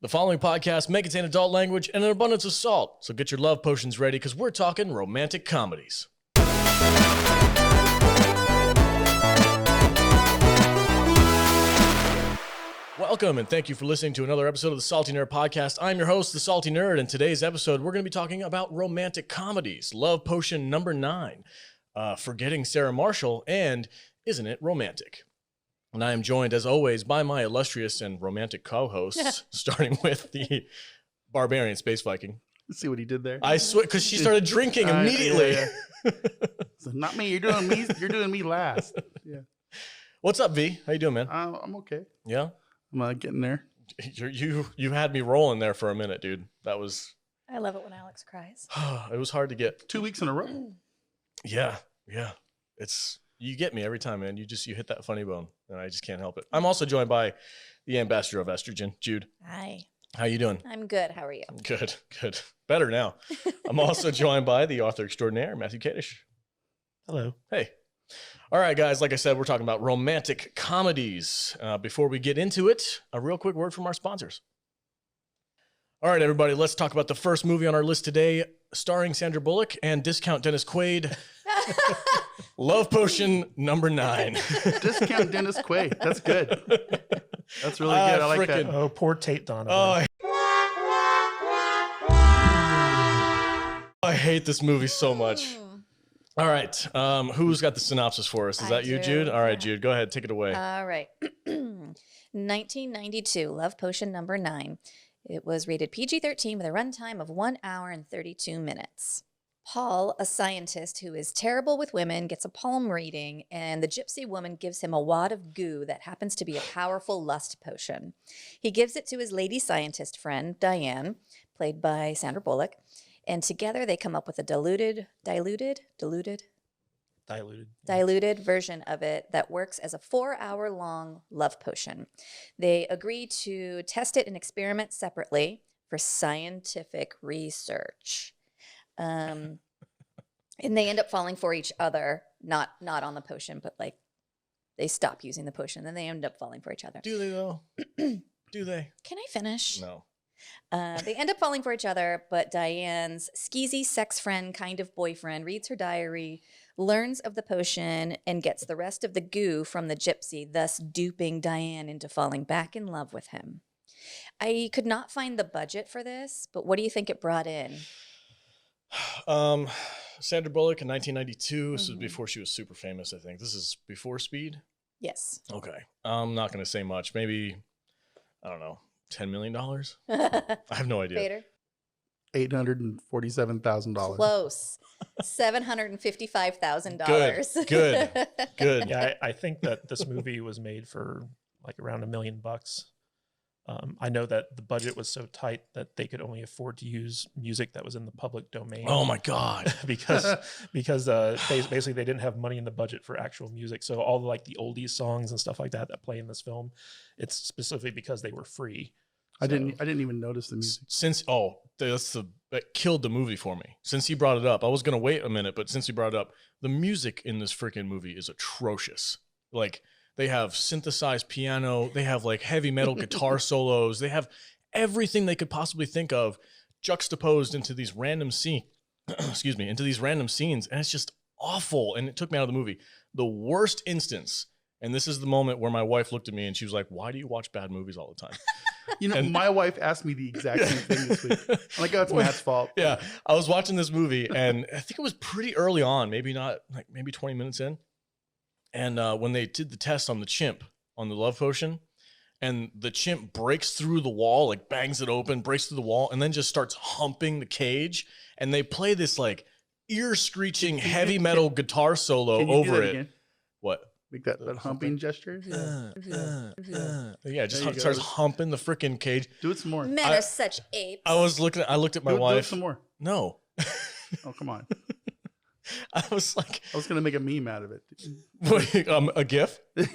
The following podcast may contain adult language and an abundance of salt, so get your love potions ready because we're talking romantic comedies. Welcome and thank you for listening to another episode of the Salty Nerd Podcast. I'm your host, the Salty Nerd, and today's episode we're going to be talking about romantic comedies, Love Potion number 9, Forgetting Sarah Marshall, and Isn't It Romantic? And I am joined, as always, by my illustrious and romantic co-hosts, starting with the barbarian space Viking. Let's see what he did there. I swear, because she started drinking immediately. Yeah. So not me. You're doing me. You're doing me last. Yeah. What's up, V? How you doing, man? I'm okay. Yeah, I'm getting there. You had me rolling there for a minute, dude. That was. I love it when Alex cries. It was hard to get. 2 weeks in a row. Yeah. It's. You get me every time, man. You hit that funny bone, and I just can't help it. I'm also joined by the ambassador of estrogen, Jude. Hi. How you doing? I'm good. How are you? Good. Better now. I'm also joined by the author extraordinaire, Matthew Kadish. Hello. Hey. All right, guys. Like I said, we're talking about romantic comedies. Before we get into it, a real quick word from our sponsors. All right, everybody. Let's talk about the first movie on our list today, starring Sandra Bullock and discount Dennis Quaid. Love Potion number 9. Discount Dennis Quaid. That's good. That's really good. I like that. Oh, poor Tate Donovan. Oh, I hate this movie so much. All right. Who's got the synopsis for us? Is that you, Jude? All right, Jude. Go ahead. Take it away. All right. 1992, Love Potion number 9. It was rated PG-13 with a runtime of 1 hour and 32 minutes. Paul, a scientist who is terrible with women, gets a palm reading, and the gypsy woman gives him a wad of goo that happens to be a powerful lust potion. He gives it to his lady scientist friend, Diane, played by Sandra Bullock, and together they come up with a diluted version of it that works as a 4-hour-long love potion. They agree to test it and experiment separately for scientific research. And they end up falling for each other, not on the potion, but like they stop using the potion, then they end up falling for each other. Do they though? Do they? Can I finish? No. They end up falling for each other, but Diane's skeezy sex friend kind of boyfriend reads her diary, learns of the potion, and gets the rest of the goo from the gypsy, thus duping Diane into falling back in love with him. I could not find the budget for this, but what do you think it brought in? Sandra Bullock in 1992. This was before she was super famous, I think. This is before Speed? Yes. Okay. I'm not going to say much. Maybe, I don't know, $10 million? I have no idea. Vader? $847,000. Close. $755,000. Good. Yeah, I think that this movie was made for like around $1 million. I know that the budget was so tight that they could only afford to use music that was in the public domain. Oh my God. because basically they didn't have money in the budget for actual music. So all the, like the oldies songs and stuff like that play in this film, it's specifically because they were free. I didn't even notice the music. That killed the movie for me. Since he brought it up, I was gonna wait a minute, but since he brought it up, the music in this freaking movie is atrocious. Like they have synthesized piano, they have like heavy metal guitar solos, they have everything they could possibly think of juxtaposed into these random scenes, and it's just awful. And it took me out of the movie. The worst instance, and this is the moment where my wife looked at me and she was like, "Why do you watch bad movies all the time?" You know, my wife asked me the exact same thing this week. I'm like, "Oh, it's Matt's fault." Yeah, I was watching this movie, and I think it was pretty early on, maybe 20 minutes in. And when they did the test on the chimp, on the love potion, and the chimp breaks through the wall, like bangs it open, breaks through the wall, and then just starts humping the cage, and they play this like ear-screeching heavy metal guitar solo over it. Again? What? Make that humping gesture? Yeah, just starts humping the freaking cage. Do it some more. Men are such apes. I looked at my wife. Do it some more. No. Oh, come on. I was like, I was going to make a meme out of it. A GIF? You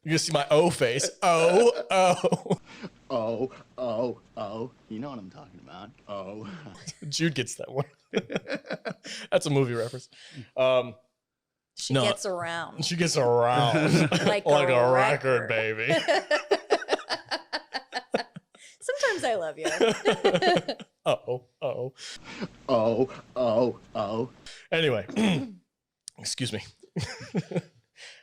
can see my O face. Oh. You know what I'm talking about. Oh. Jude gets that one. That's a movie reference. She gets around. She gets around. like a record, baby. Sometimes I love you. Uh-oh. Oh. Anyway, excuse me.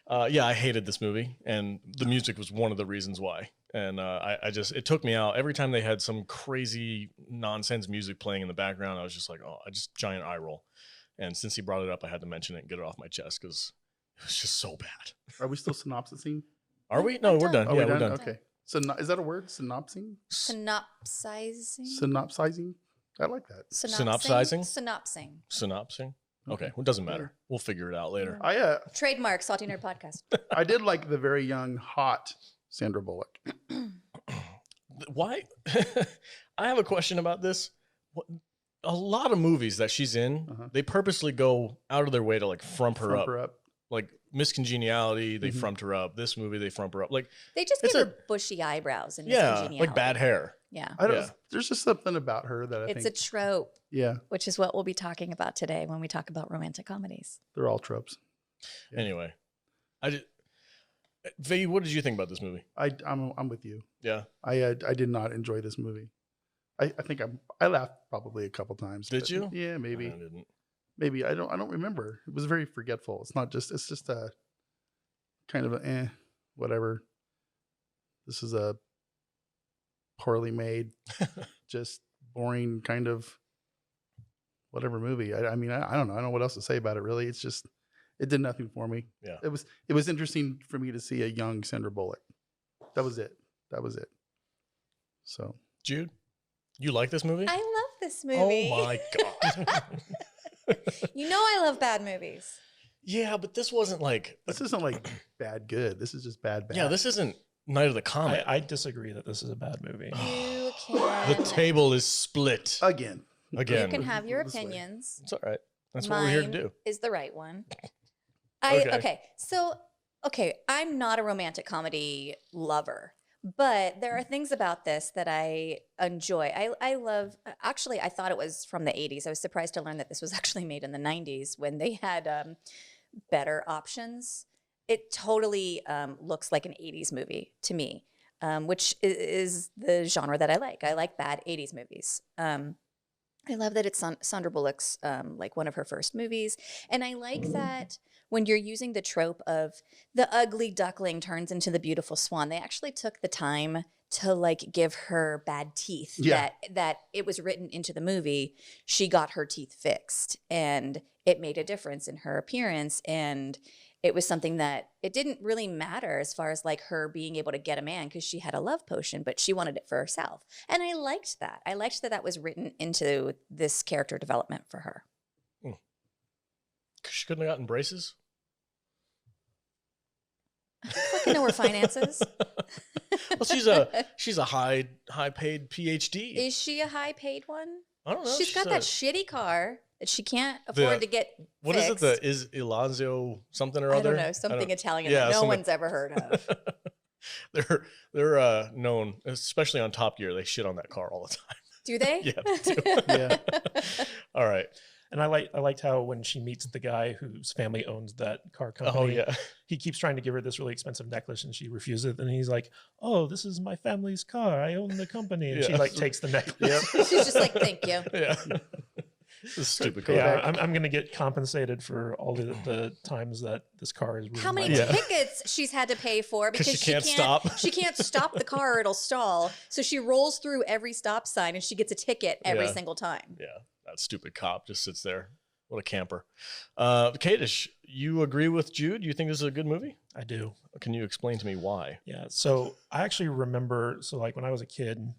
Yeah, I hated this movie, and the music was one of the reasons why. And I just, it took me out. Every time they had some crazy nonsense music playing in the background, I was just like, oh, I just giant eye roll. And since he brought it up, I had to mention it and get it off my chest because it was just so bad. Are we still synopsising? Are we? No, we're done. Are Yeah, we we're done. Okay. So is that a word? Synopsing? Synopsizing. Synopsizing? I like that. Synopsizing? Synopsing. Synopsing? Okay, well, it doesn't matter. We'll figure it out later. Trademark Salty Nerd Podcast. I did like the very young, hot Sandra Bullock. Why? I have a question about this. A lot of movies that she's in, they purposely go out of their way to like frump her up. Like Miss Congeniality, they frumped her up. This movie, they frump her up. Like they just give her bushy eyebrows and Miss Congeniality. Like bad hair. Yeah. There's just something about her that I think. It's a trope. Yeah. Which is what we'll be talking about today when we talk about romantic comedies. They're all tropes. Yeah. Anyway, Vee, what did you think about this movie? I'm with you. Yeah. I did not enjoy this movie. I think I laughed probably a couple times. Did you? Yeah, maybe. I didn't. Maybe I don't remember. It was very forgetful. It's just a kind of a whatever. This is a poorly made, just boring kind of whatever movie. I mean, I don't know. I don't know what else to say about it really. It's just it did nothing for me. Yeah. It was interesting for me to see a young Sandra Bullock. That was it. So Jude, you like this movie? I love this movie. Oh my God. You know I love bad movies. Yeah, but this wasn't like... This isn't like bad good. This is just bad. Yeah, this isn't Night of the Comet. I disagree that this is a bad movie. You can... The table is split. Again. You can have your opinions. It's all right. That's what we're here to do. Is the right one. Okay. Okay, I'm not a romantic comedy lover. But there are things about this that I enjoy. I love, actually, I thought it was from the 80s. I was surprised to learn that this was actually made in the 90s when they had better options. It totally looks like an 80s movie to me, which is the genre that I like. I like bad 80s movies. I love that it's Sandra Bullock's, like one of her first movies. And I like that when you're using the trope of the ugly duckling turns into the beautiful swan, they actually took the time to like give her bad teeth. Yeah. That it was written into the movie. She got her teeth fixed and it made a difference in her appearance. And it was something that it didn't really matter as far as like her being able to get a man because she had a love potion, but she wanted it for herself. And I liked that. I liked that was written into this character development for her. She couldn't have gotten braces? I fucking know her finances. Well, she's a high paid PhD. Is she a high paid one? I don't know. She's got that shitty car that she can't afford to get What fixed. is it? Is Elazio something or other? I don't know. Something Italian that no one's ever heard of. They're known, especially on Top Gear. They shit on that car all the time. Do they? Yeah, they do. Yeah. All right. And I liked how when she meets the guy whose family owns that car company, Oh yeah. he keeps trying to give her this really expensive necklace and she refuses it. And he's like, "Oh, this is my family's car. I own the company." And she like takes the necklace. She's just like, "Thank you." Yeah. This is stupid car. Yeah, I'm going to get compensated for all the times that this car is. How many tickets she's had to pay for because she can't stop. She can't stop the car or it'll stall. So she rolls through every stop sign and she gets a ticket every single time. Yeah, that stupid cop just sits there. What a camper. Kadish, you agree with Jude? You think this is a good movie? I do. Can you explain to me why? Yeah, so I actually remember, like when I was a kid,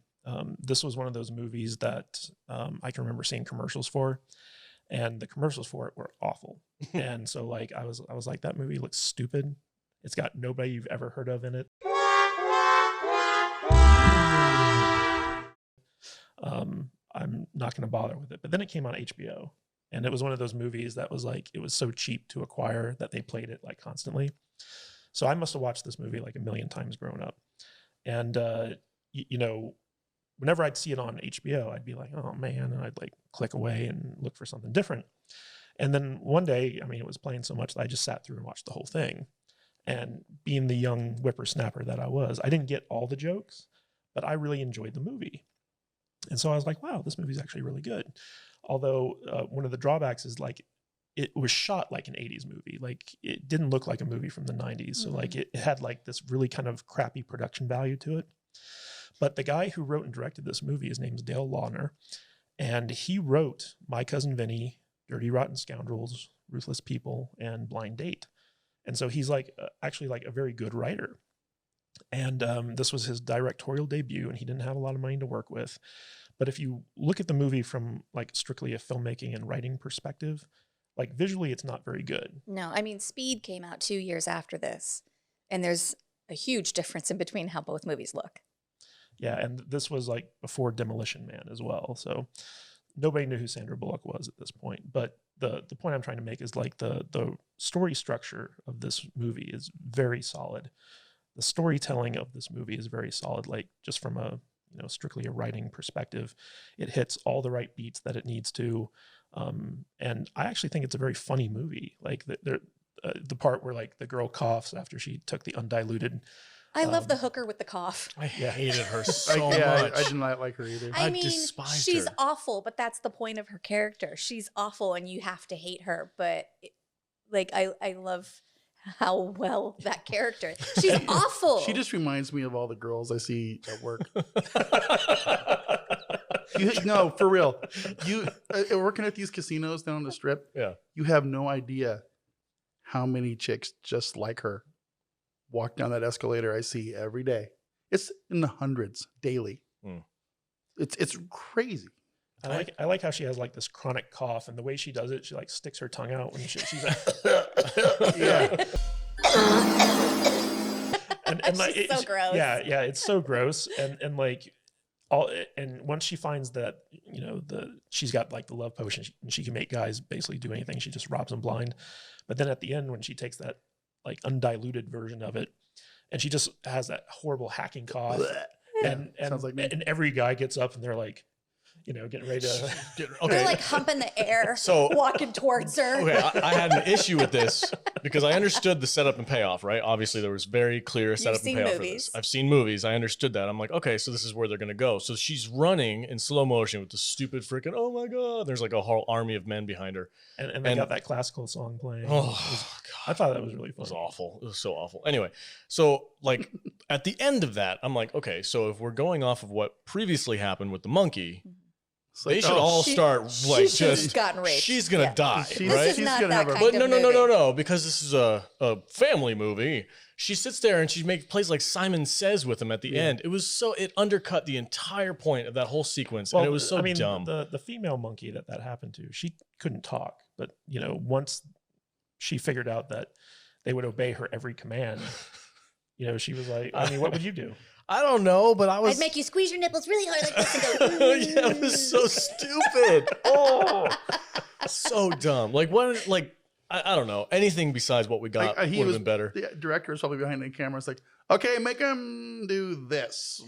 this was one of those movies that I can remember seeing commercials for, and the commercials for it were awful. And so like I was like, that movie looks stupid. It's got nobody you've ever heard of in it. I'm not going to bother with it. But then it came on HBO, and it was one of those movies that was like, it was so cheap to acquire that they played it like constantly. So I must have watched this movie like a million times growing up. And, you know, whenever I'd see it on HBO, I'd be like, oh man, and I'd like click away and look for something different. And then one day, I mean, it was playing so much that I just sat through and watched the whole thing. And being the young whippersnapper that I was, I didn't get all the jokes, but I really enjoyed the movie. And so I was like, wow, this movie's actually really good. Although one of the drawbacks is like it was shot like an 80s movie. Like it didn't look like a movie from the 90s. So like it had like this really kind of crappy production value to it. But the guy who wrote and directed this movie, his name is Dale Launer. And he wrote My Cousin Vinny, Dirty Rotten Scoundrels, Ruthless People, and Blind Date. And so he's like actually like a very good writer. And this was his directorial debut, and he didn't have a lot of money to work with. But if you look at the movie from like strictly a filmmaking and writing perspective, like visually, it's not very good. No, I mean, Speed came out 2 years after this, and there's a huge difference in between how both movies look. Yeah, and this was like before Demolition Man as well. So nobody knew who Sandra Bullock was at this point. But the point I'm trying to make is like the story structure of this movie is very solid. The storytelling of this movie is very solid, like just from a strictly a writing perspective. It hits all the right beats that it needs to. And I actually think it's a very funny movie. Like the part where like the girl coughs after she took the undiluted. I love the hooker with the cough. I hated her so much. I did not like her either. I mean, despised she's her. awful, but that's the point of her character. She's awful, and you have to hate her. But like, I love how well that character. She's awful. She just reminds me of all the girls I see at work. No, for real. You working at these casinos down the strip. Yeah, you have no idea how many chicks just like her walk down that escalator I see every day. It's in the hundreds daily. It's crazy. I like how she has like this chronic cough, and the way she does it, she like sticks her tongue out when she's Yeah. and like She's so gross. Yeah, it's so gross. And like and once she finds that she's got like the love potion, she can make guys basically do anything. She just robs them blind. But then at the end, when she takes that like undiluted version of it, and she just has that horrible hacking cough, and sounds like me. and every guy gets up and they're like, getting ready to. They're like humping the air, So- walking towards her. Okay, I had an issue with this because I understood the setup and payoff, right? Obviously, there was very clear setup and seen payoff for movies. this. I've seen movies. I understood that. I'm like, okay, so this is where they're going to go. So she's running in slow motion with the stupid freaking, oh my God. There's like a whole army of men behind her. And they got that classical song playing. Oh, I thought that was really It fun. was awful. It was so awful. Anyway, so like at the end of that, I'm like, okay, so if we're going off of what previously happened with the monkey, It's like, they should all start like She should've just gotten raped. she's gonna Yeah. die, She's- right? This is not gonna that have her- kind But of no, movie. because this is a family movie. She sits there and she plays like Simon Says with him at the end. It undercut the entire point of that whole sequence, and it was so dumb. The female monkey that happened to, she couldn't talk, but once she figured out that they would obey her every command, she was like, I mean, what would you do? I don't know, but I was. I'd make you squeeze your nipples really hard like this and go. Yeah, it was so stupid. Oh, so dumb. Like what? Like I don't know. Anything besides what we got would have been better. The director was probably behind the camera. It's like, okay, make him do this.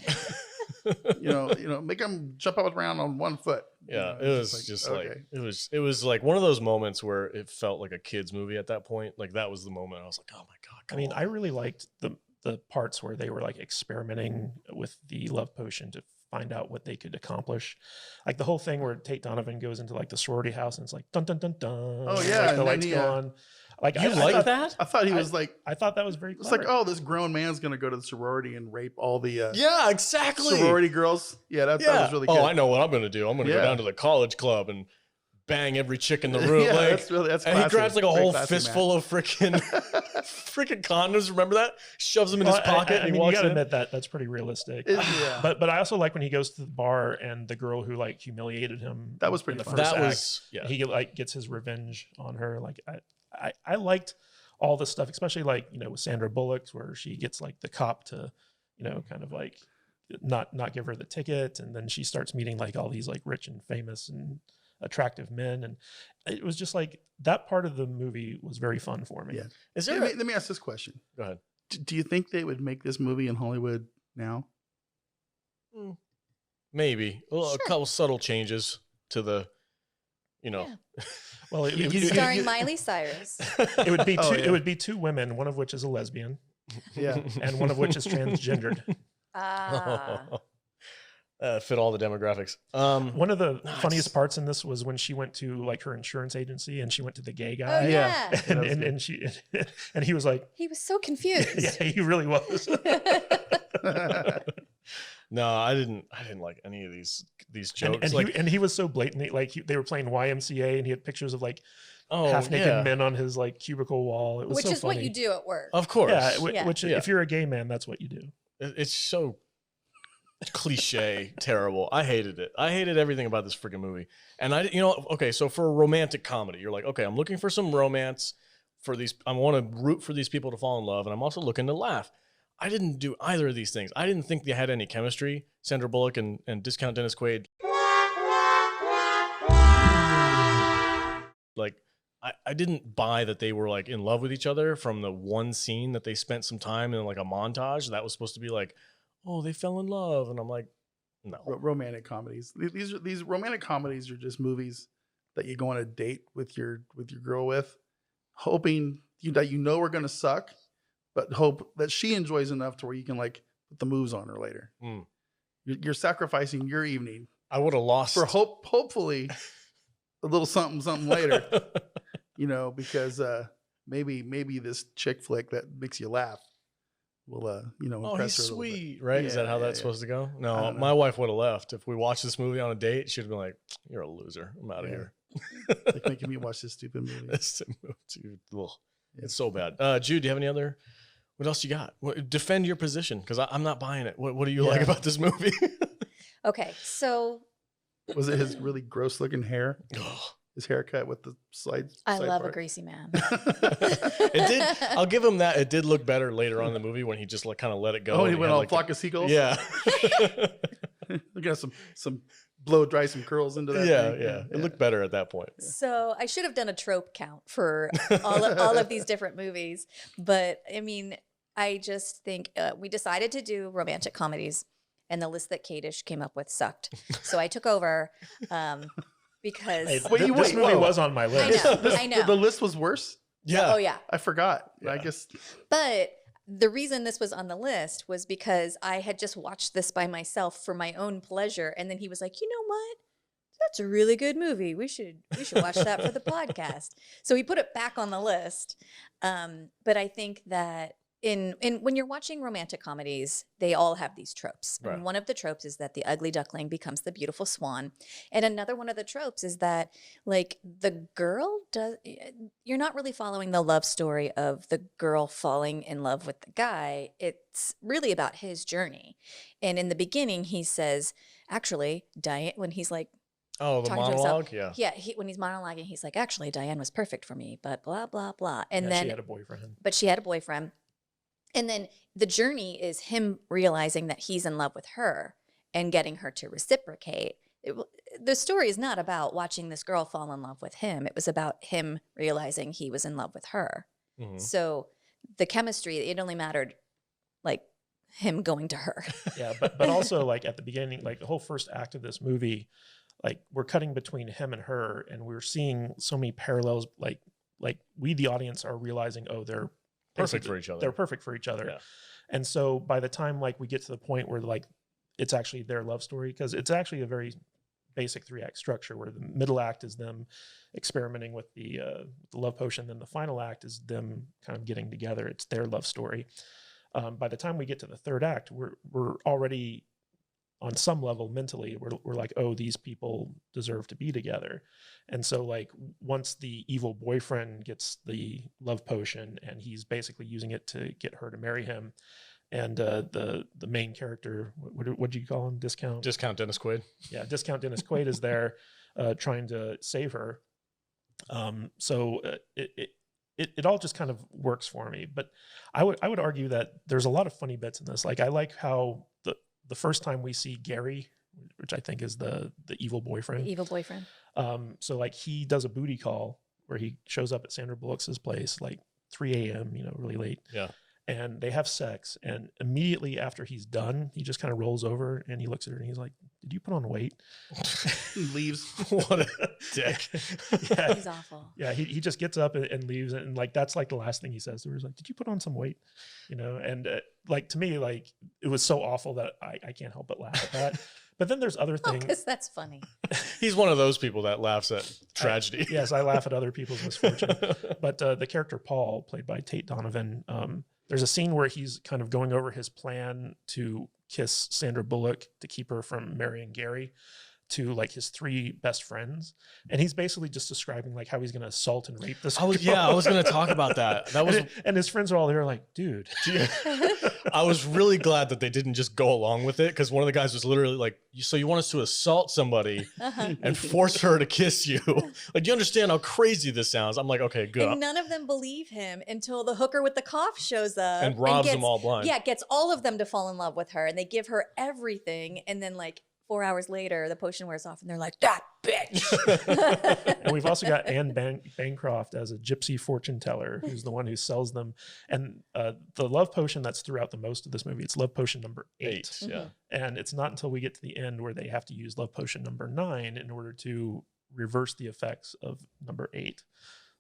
Make him jump up around on one foot. Yeah, it was just like it was like one of those moments where it felt like a kid's movie at that point. Like that was the moment I was like, oh my God. I mean, I really liked the parts where they were like experimenting with the love potion to find out what they could accomplish. Like the whole thing where Tate Donovan goes into like the sorority house and it's like dun dun dun dun. Oh yeah, like the and lights then go on. Like You like that? I thought he was like, I thought that was very it's clever. like, oh, this grown man's gonna go to the sorority and rape all the Yeah, exactly. sorority girls. Yeah, that was really good. Oh, I know what I'm gonna do. I'm gonna go Yeah. down to the college club and bang every chick in the room. Yeah, like, that's and he classy. grabs like a Very whole classy, fistful of freaking condoms. Remember that? Shoves them in his pocket. I and mean, he you walks gotta in. admit that's pretty realistic. Yeah. But I also like when he goes to the bar and the girl who like humiliated him. That was in pretty the fun. first That act, was he like gets his revenge on her. Like I liked all the stuff, especially like with Sandra Bullock, where she gets like the cop to kind of like not give her the ticket, and then she starts meeting like all these like rich and famous and attractive men, and it was just like that part of the movie was very fun for me. Yeah. Is there? Let me ask this question. Go ahead. Do you think they would make this movie in Hollywood now? Maybe a couple subtle changes to the, Yeah. Well, Starring Miley Cyrus. it would be Oh, two. yeah. It would be two women, one of which is a lesbian, Yeah. and one of which is transgendered. Ah. Fit all the demographics. One of the Nice. funniest parts in this was when she went to like her insurance agency and she went to the gay guy. Oh, yeah. That was good. And she and he was like, He was so confused. yeah, he really was. No, I didn't like any of these jokes. And he was so blatantly like they were playing YMCA and he had pictures of like oh, half naked yeah. men on his like cubicle wall. It was Which so is funny. what you do at work. Of course. Yeah, Yeah. which Yeah. if you're a gay man, that's what you do. It's so cliche, terrible. I hated it. I hated everything about this freaking movie. And okay, so for a romantic comedy, you're like, okay, I'm looking for some romance for these. I want to root for these people to fall in love, and I'm also looking to laugh. I didn't do either of these things. I didn't think they had any chemistry. Sandra Bullock and Discount Dennis Quaid. Like, I didn't buy that they were like in love with each other from the one scene that they spent some time in like a montage that was supposed to be like, oh, they fell in love. And I'm like, no. Romantic comedies. These romantic comedies are just movies that you go on a date with your girl with, hoping that are going to suck, but hope that she enjoys enough to where you can like put the moves on her later. Mm. You're sacrificing your evening I would have lost. for hopefully a little something later, because maybe this chick flick that makes you laugh will Oh, impress he's her a little bit. sweet, right? Is that how that's Yeah. supposed to go? I No, don't know. my wife would have left. If we watched this movie on a date, she'd have been like, you're a loser. I'm out of Yeah. here. Like making me watch this stupid movie. Dude, ugh. It's so bad. Jude, do you have any other? What else you got? Defend your position, because I'm not buying it. What do you like Yeah. about this movie? Okay, so Was it his really gross looking hair? Ugh. His haircut with the side. I side love a part? greasy man. It did. I'll give him that. It did look better later on in the movie when he just like kind of let it go. Oh, and he went had, all like, flock of seagulls. Yeah. We got some blow dry some curls into that. Yeah, thing. yeah. It looked better at that point. So I should have done a trope count for all of these different movies, but I mean, I just think we decided to do romantic comedies, and the list that Kadish came up with sucked. So I took over because Hey, Wait, this movie whoa. was on my list. I know. The list was worse. Yeah. oh yeah, I forgot. I Yeah. guess. but the reason this was on the list was because I had just watched this by myself for my own pleasure, and then he was like, "You know what? That's a really good movie. We should watch that for the podcast." So he put it back on the list. But I think that in when you're watching romantic comedies, they all have these tropes. Right. And one of the tropes is that the ugly duckling becomes the beautiful swan. And another one of the tropes is that like the girl you're not really following the love story of the girl falling in love with the guy. It's really about his journey. And in the beginning, he says, actually, Diane, when he's like, Oh, the talking to himself. monologue? Yeah. when he's monologuing, he's like, actually, Diane was perfect for me, but blah, blah, blah. And Yeah, then, she had a boyfriend. but she had a boyfriend. And then the journey is him realizing that he's in love with her and getting her to reciprocate. The story is not about watching this girl fall in love with him. It was about him realizing he was in love with her. Mhm. So the chemistry, it only mattered like him going to her. Yeah, but also like at the beginning, like the whole first act of this movie, like we're cutting between him and her, and we're seeing so many parallels. Like we, the audience, are realizing, oh, they're Perfect basically- for each other. They're perfect for each other. Yeah. And so by the time like we get to the point where like it's actually their love story, because it's actually a very basic 3-act structure where the middle act is them experimenting with the love potion, then the final act is them kind of getting together. It's their love story. By the time we get to the third act, we're already on some level mentally we're like, oh, these people deserve to be together. And so like once the evil boyfriend gets the love potion and he's basically using it to get her to marry him, and the main character, what do you call him? Discount Dennis Quaid. Yeah, Discount Dennis Quaid is there trying to save her. So it all just kind of works for me. But I would argue that there's a lot of funny bits in this. Like I like how the first time we see Gary, which I think is the evil boyfriend. The evil boyfriend. So like he does a booty call where he shows up at Sandra Bullock's place like 3 a.m., really late. Yeah. And they have sex, and immediately after he's done, he just kind of rolls over and he looks at her and he's like, "Did you put on weight?" He leaves. What a dick. Yeah. He's awful. Yeah, he just gets up and leaves, and like that's like the last thing he says to her is like, "Did you put on some weight?" And like to me, like it was so awful that I can't help but laugh at that. But then there's other things. Because that's funny. He's one of those people that laughs at tragedy. Yes, I laugh at other people's misfortune. But the character Paul, played by Tate Donovan, there's a scene where he's kind of going over his plan to kiss Sandra Bullock to keep her from marrying Gary to like his 3 best friends. And he's basically just describing like how he's going to assault and rape this girl. I was going to talk about that. That was, and his friends are all there like, dude. I was really glad that they didn't just go along with it, because one of the guys was literally like, so you want us to assault somebody and force her to kiss you? Like, do you understand how crazy this sounds? I'm like, okay, good. And none of them believe him until the hooker with the cough shows up and robs them all blind. Yeah, gets all of them to fall in love with her, and they give her everything, and then like 4 hours later, the potion wears off, and they're like, that bitch. And we've also got Anne Bancroft as a gypsy fortune teller, who's the one who sells them. And the love potion that's throughout the most of this movie, it's love potion number 8. Yeah. And it's not until we get to the end where they have to use love potion number 9 in order to reverse the effects of number 8.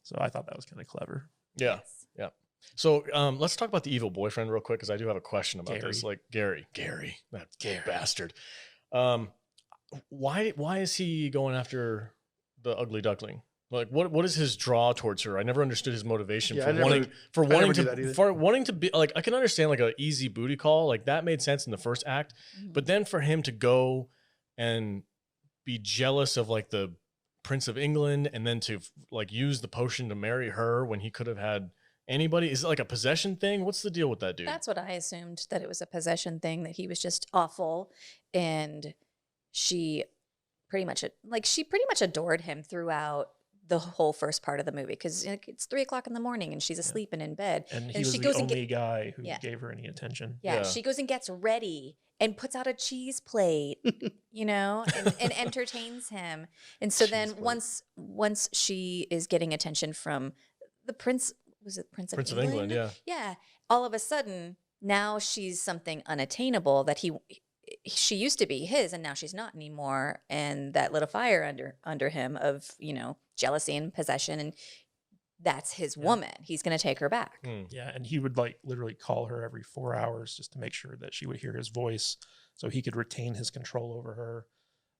So I thought that was kind of clever. Yeah. Yes. Yeah. So let's talk about the evil boyfriend real quick, because I do have a question about this. Like Gary, that bastard. Why is he going after the ugly duckling? Like, what is his draw towards her? I never understood his motivation for wanting to be like, I can understand like an easy booty call, like that made sense in the first act, but then for him to go and be jealous of like the Prince of England and then to like use the potion to marry her when he could have had anybody, is it like a possession thing? What's the deal with that dude? That's what I assumed, that it was a possession thing, that he was just awful, and she pretty much adored him throughout the whole first part of the movie, because it's 3 o'clock in the morning and she's asleep and in bed, and he was the only guy who gave her any attention. Yeah, she goes and gets ready and puts out a cheese plate, and entertains him. And so then once she is getting attention from the prince. Was it Prince of England? Yeah. Yeah. All of a sudden, now she's something unattainable that she used to be his, and now she's not anymore. And that lit a fire under him of, jealousy and possession. And that's his woman. He's going to take her back. Yeah. And he would like literally call her every 4 hours just to make sure that she would hear his voice so he could retain his control over her.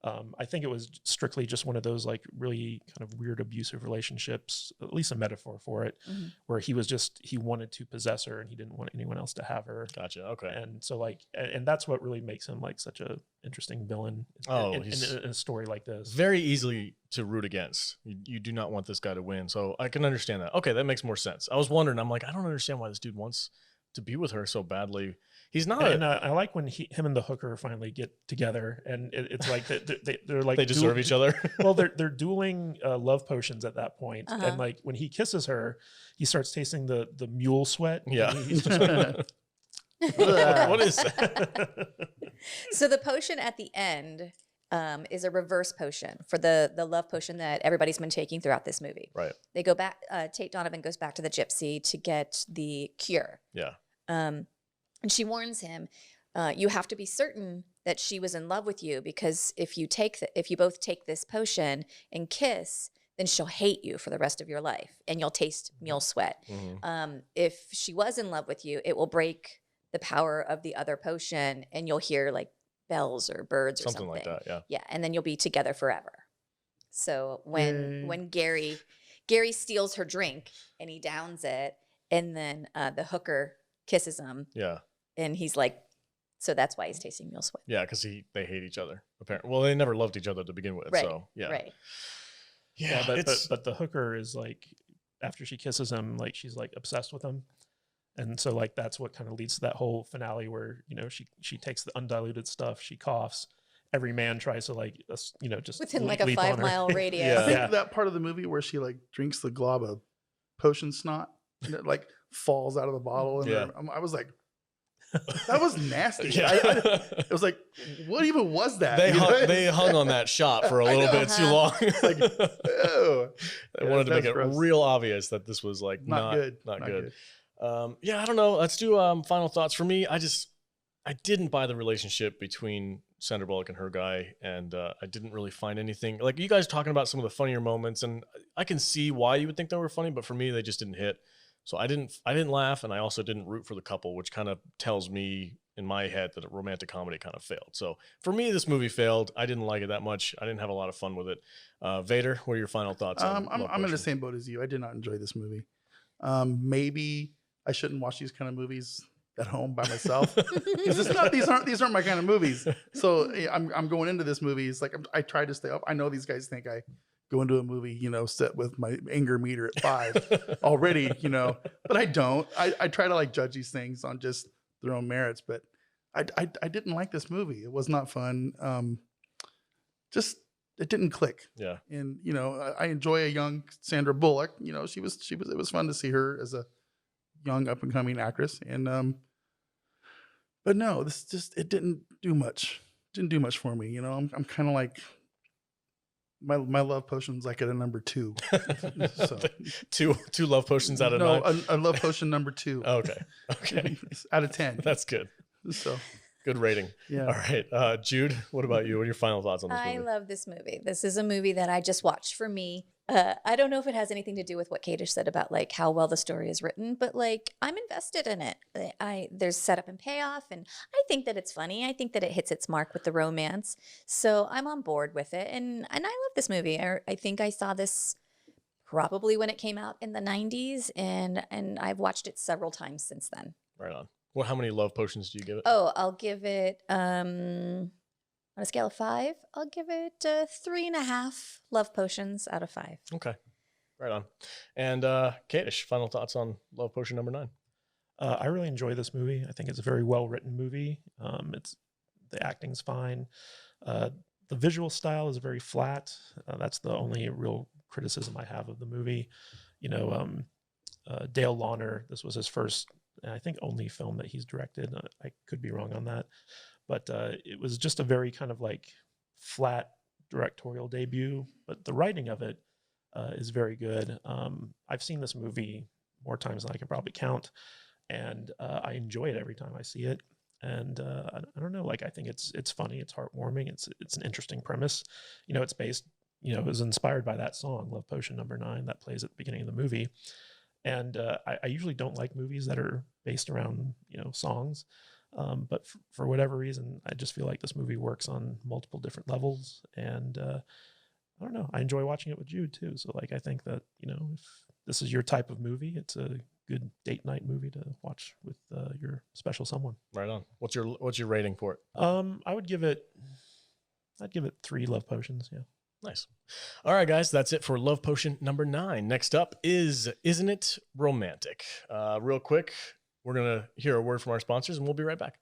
I think it was strictly just one of those like really kind of weird abusive relationships, at least a metaphor for it, where he wanted to possess her and he didn't want anyone else to have her. Gotcha. Okay. And so like, and that's what really makes him like such a interesting villain in a story like this. Very easily to root against. You do not want this guy to win. So I can understand that. Okay. That makes more sense. I was wondering, I'm like, I don't understand why this dude wants to be with her so badly. He's not. And I like when him and the hooker finally get together, and it's like they're like they deserve each other. Well, they're dueling love potions at that point. And like when he kisses her, he starts tasting the mule sweat. Yeah, he's just like, what is that? So the potion at the end is a reverse potion for the love potion that everybody's been taking throughout this movie. Right. They go back. Tate Donovan goes back to the gypsy to get the cure. Yeah. And she warns him, you have to be certain that she was in love with you, because if you both take this potion and kiss, then she'll hate you for the rest of your life and you'll taste mule sweat. If she was in love with you, it will break the power of the other potion and you'll hear like bells or birds or something like that. Yeah. Yeah. And then you'll be together forever. So when Gary steals her drink and he downs it, and then the hooker kisses him. Yeah. And he's like, so that's why he's tasting mule sweat. Yeah, because they hate each other. Apparently, well, they never loved each other to begin with. Right. So yeah, right. Yeah, but the hooker is like, after she kisses him, like she's like obsessed with him, and so like that's what kind of leads to that whole finale where she takes the undiluted stuff, she coughs. Every man tries to like just within like a 5-mile radius. Yeah. I think that part of the movie where she like drinks the glob of potion snot and it like falls out of the bottle, and I was like, that was nasty. Yeah. It was like, what even was that? They hung on that shot for a little bit too long. Like, oh, they wanted to make it real obvious that this was like not good. Yeah, I don't know. Let's do final thoughts. For me, I didn't buy the relationship between Sandra Bullock and her guy, and I didn't really find anything. Like you guys talking about some of the funnier moments, and I can see why you would think they were funny, but for me, they just didn't hit. So I didn't laugh, and I also didn't root for the couple, which kind of tells me in my head that a romantic comedy kind of failed. So for me, this movie failed. I didn't like it that much. I didn't have a lot of fun with it. Vader, what are your final thoughts? I'm in the Potion? same boat as you. I did not enjoy this movie. Maybe I shouldn't watch these kind of movies at home by myself because these aren't my kind of movies. So I'm going into this movie. It's like I try to stay up. I know these guys think I go into a movie, set with my anger meter at 5 already, but I don't. I try to like judge these things on just their own merits, but I didn't like this movie. It was not fun. It didn't click. Yeah. And I enjoy a young Sandra Bullock. It was fun to see her as a young up and coming actress. And but no, it didn't do much. Didn't do much for me. I'm kind of like my love potion's like at a number 2. So two love potions out of 9. a love potion number 2. Okay. Out of 10. That's good. So good rating. Yeah. All right. Jude, what about you? What are your final thoughts on this movie? I love this movie. This is a movie that I just watched for me. I don't know if it has anything to do with what Kadish said about like how well the story is written, but like I'm invested in it. There's setup and payoff, and I think that it's funny. I think that it hits its mark with the romance. So I'm on board with it, and I love this movie. I think I saw this probably when it came out in the 90s, and I've watched it several times since then. Right on. Well, how many love potions do you give it? Oh, I'll give it on a scale of 5. I'll give it 3.5 love potions out of 5. Okay. Right on. And Kadish, final thoughts on Love Potion number 9? I really enjoy this movie. I think it's a very well-written movie. The acting's fine. The visual style is very flat. That's the only real criticism I have of the movie. Dale Launer, this was his first, and I think only film that he's directed. I could be wrong on that. But it was just a very kind of like flat directorial debut. But the writing of it is very good. I've seen this movie more times than I can probably count. And I enjoy it every time I see it. And I don't know, like I think it's funny, it's heartwarming, it's an interesting premise. It's based, it was inspired by that song, Love Potion number 9, that plays at the beginning of the movie. And I usually don't like movies that are based around, songs. But for whatever reason, I just feel like this movie works on multiple different levels. And I don't know, I enjoy watching it with Jude too. So like, I think that, if this is your type of movie, it's a good date night movie to watch with your special someone. Right on. What's your rating for it? I'd give it 3 love potions. Yeah. Nice. All right, guys, that's it for Love Potion number 9. Next up is Isn't It Romantic? Real quick, we're going to hear a word from our sponsors, and we'll be right back.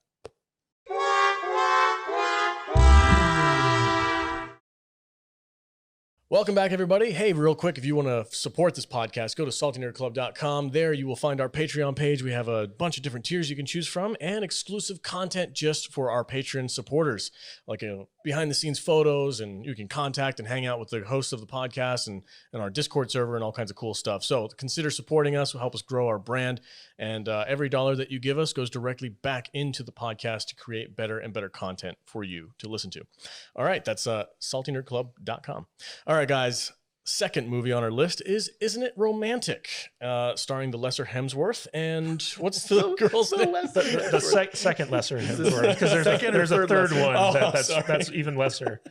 Welcome back, everybody. Hey, real quick, if you want to support this podcast, go to saltynerdclub.com. There you will find our Patreon page. We have a bunch of different tiers you can choose from and exclusive content just for our Patreon supporters, like behind-the-scenes photos, and you can contact and hang out with the hosts of the podcast and our Discord server and all kinds of cool stuff. So consider supporting us. Will help us grow our brand, and every dollar that you give us goes directly back into the podcast to create better and better content for you to listen to. All right, that's saltynerdclub.com. All right, guys, second movie on our list is Isn't It Romantic? Starring the lesser Hemsworth. And what's the girl's name? The second lesser Hemsworth, because there's a third one that's even lesser.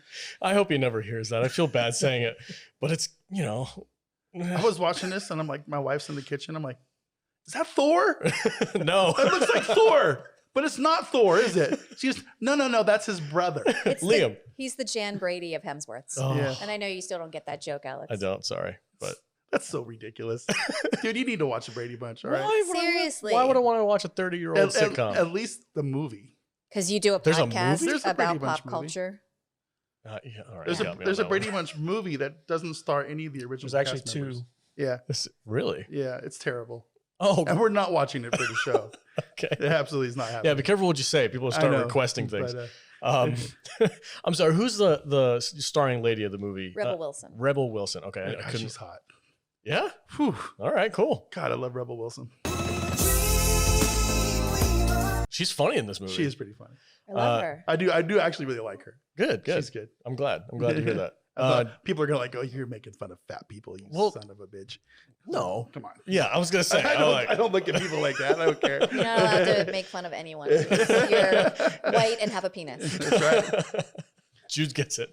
I hope he never hears that. I feel bad saying it, but it's, I was watching this and I'm like, my wife's in the kitchen. I'm like, is that Thor? No. That looks like Thor. But it's not Thor, is it? She's no, that's his brother. It's Liam. He's the Jan Brady of Hemsworths. Oh. Yeah. And I know you still don't get that joke, Alex. I don't, sorry. But That's so ridiculous. Dude, you need to watch the Brady Bunch, all right? Seriously. Why would I want to watch a 30-year-old sitcom? At least the movie. Because you do a There's a podcast movie? There's a Brady about Bunch pop movie. culture. Yeah, all right, There's a Brady Bunch movie that doesn't star any of the original There's actually cast 2. members. Yeah, Really? yeah, it's terrible. Oh, And we're not watching it for the show. okay. It absolutely is not happening. Yeah, be careful what you say. People I start know, requesting things. but, I'm sorry. Who's the starring lady of the movie? Rebel Wilson. Rebel Wilson. Okay, I God, couldn't. she's hot. Yeah. Whew. All right. Cool. God, I love Rebel Wilson. She's funny in this movie. She is pretty funny. I love her. I do actually really like her. Good. Good. She's good. I'm glad. I'm glad to hear that. I thought people are gonna like, oh, you're making fun of fat people, you son of a bitch. No, come on. Yeah, I was gonna say. I don't look at people like that. I don't care. You're not allowed to make fun of anyone. You're white and have a penis. That's right. Jude gets it.